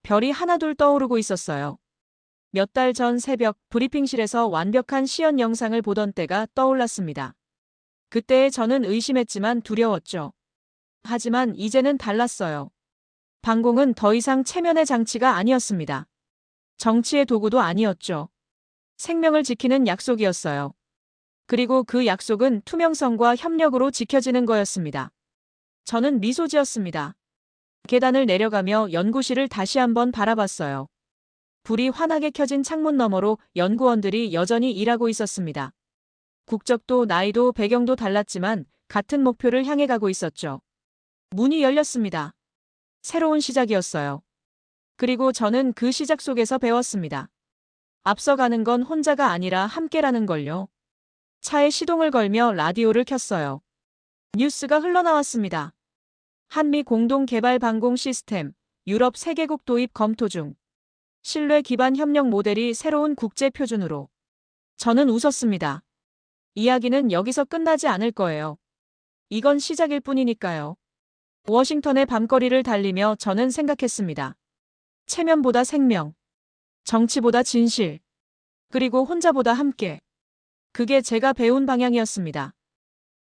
별이 하나둘 떠오르고 있었어요. 몇 달 전 새벽 브리핑실에서 완벽한 시연 영상을 보던 때가 떠올랐습니다. 그때의 저는 의심했지만 두려웠죠. 하지만 이제는 달랐어요. 방공은 더 이상 체면의 장치가 아니었습니다. 정치의 도구도 아니었죠. 생명을 지키는 약속이었어요. 그리고 그 약속은 투명성과 협력으로 지켜지는 거였습니다. 저는 미소 지었습니다. 계단을 내려가며 연구실을 다시 한번 바라봤어요. 불이 환하게 켜진 창문 너머로 연구원들이 여전히 일하고 있었습니다. 국적도 나이도 배경도 달랐지만 같은 목표를 향해 가고 있었죠. 문이 열렸습니다. 새로운 시작이었어요. 그리고 저는 그 시작 속에서 배웠습니다. 앞서가는 건 혼자가 아니라 함께라는 걸요. 차에 시동을 걸며 라디오를 켰어요. 뉴스가 흘러나왔습니다. 한미 공동 개발 방공 시스템, 유럽 3개국 도입 검토 중. 신뢰 기반 협력 모델이 새로운 국제 표준으로. 저는 웃었습니다. 이야기는 여기서 끝나지 않을 거예요. 이건 시작일 뿐이니까요. 워싱턴의 밤거리를 달리며 저는 생각했습니다. 체면보다 생명, 정치보다 진실, 그리고 혼자보다 함께. 그게 제가 배운 방향이었습니다.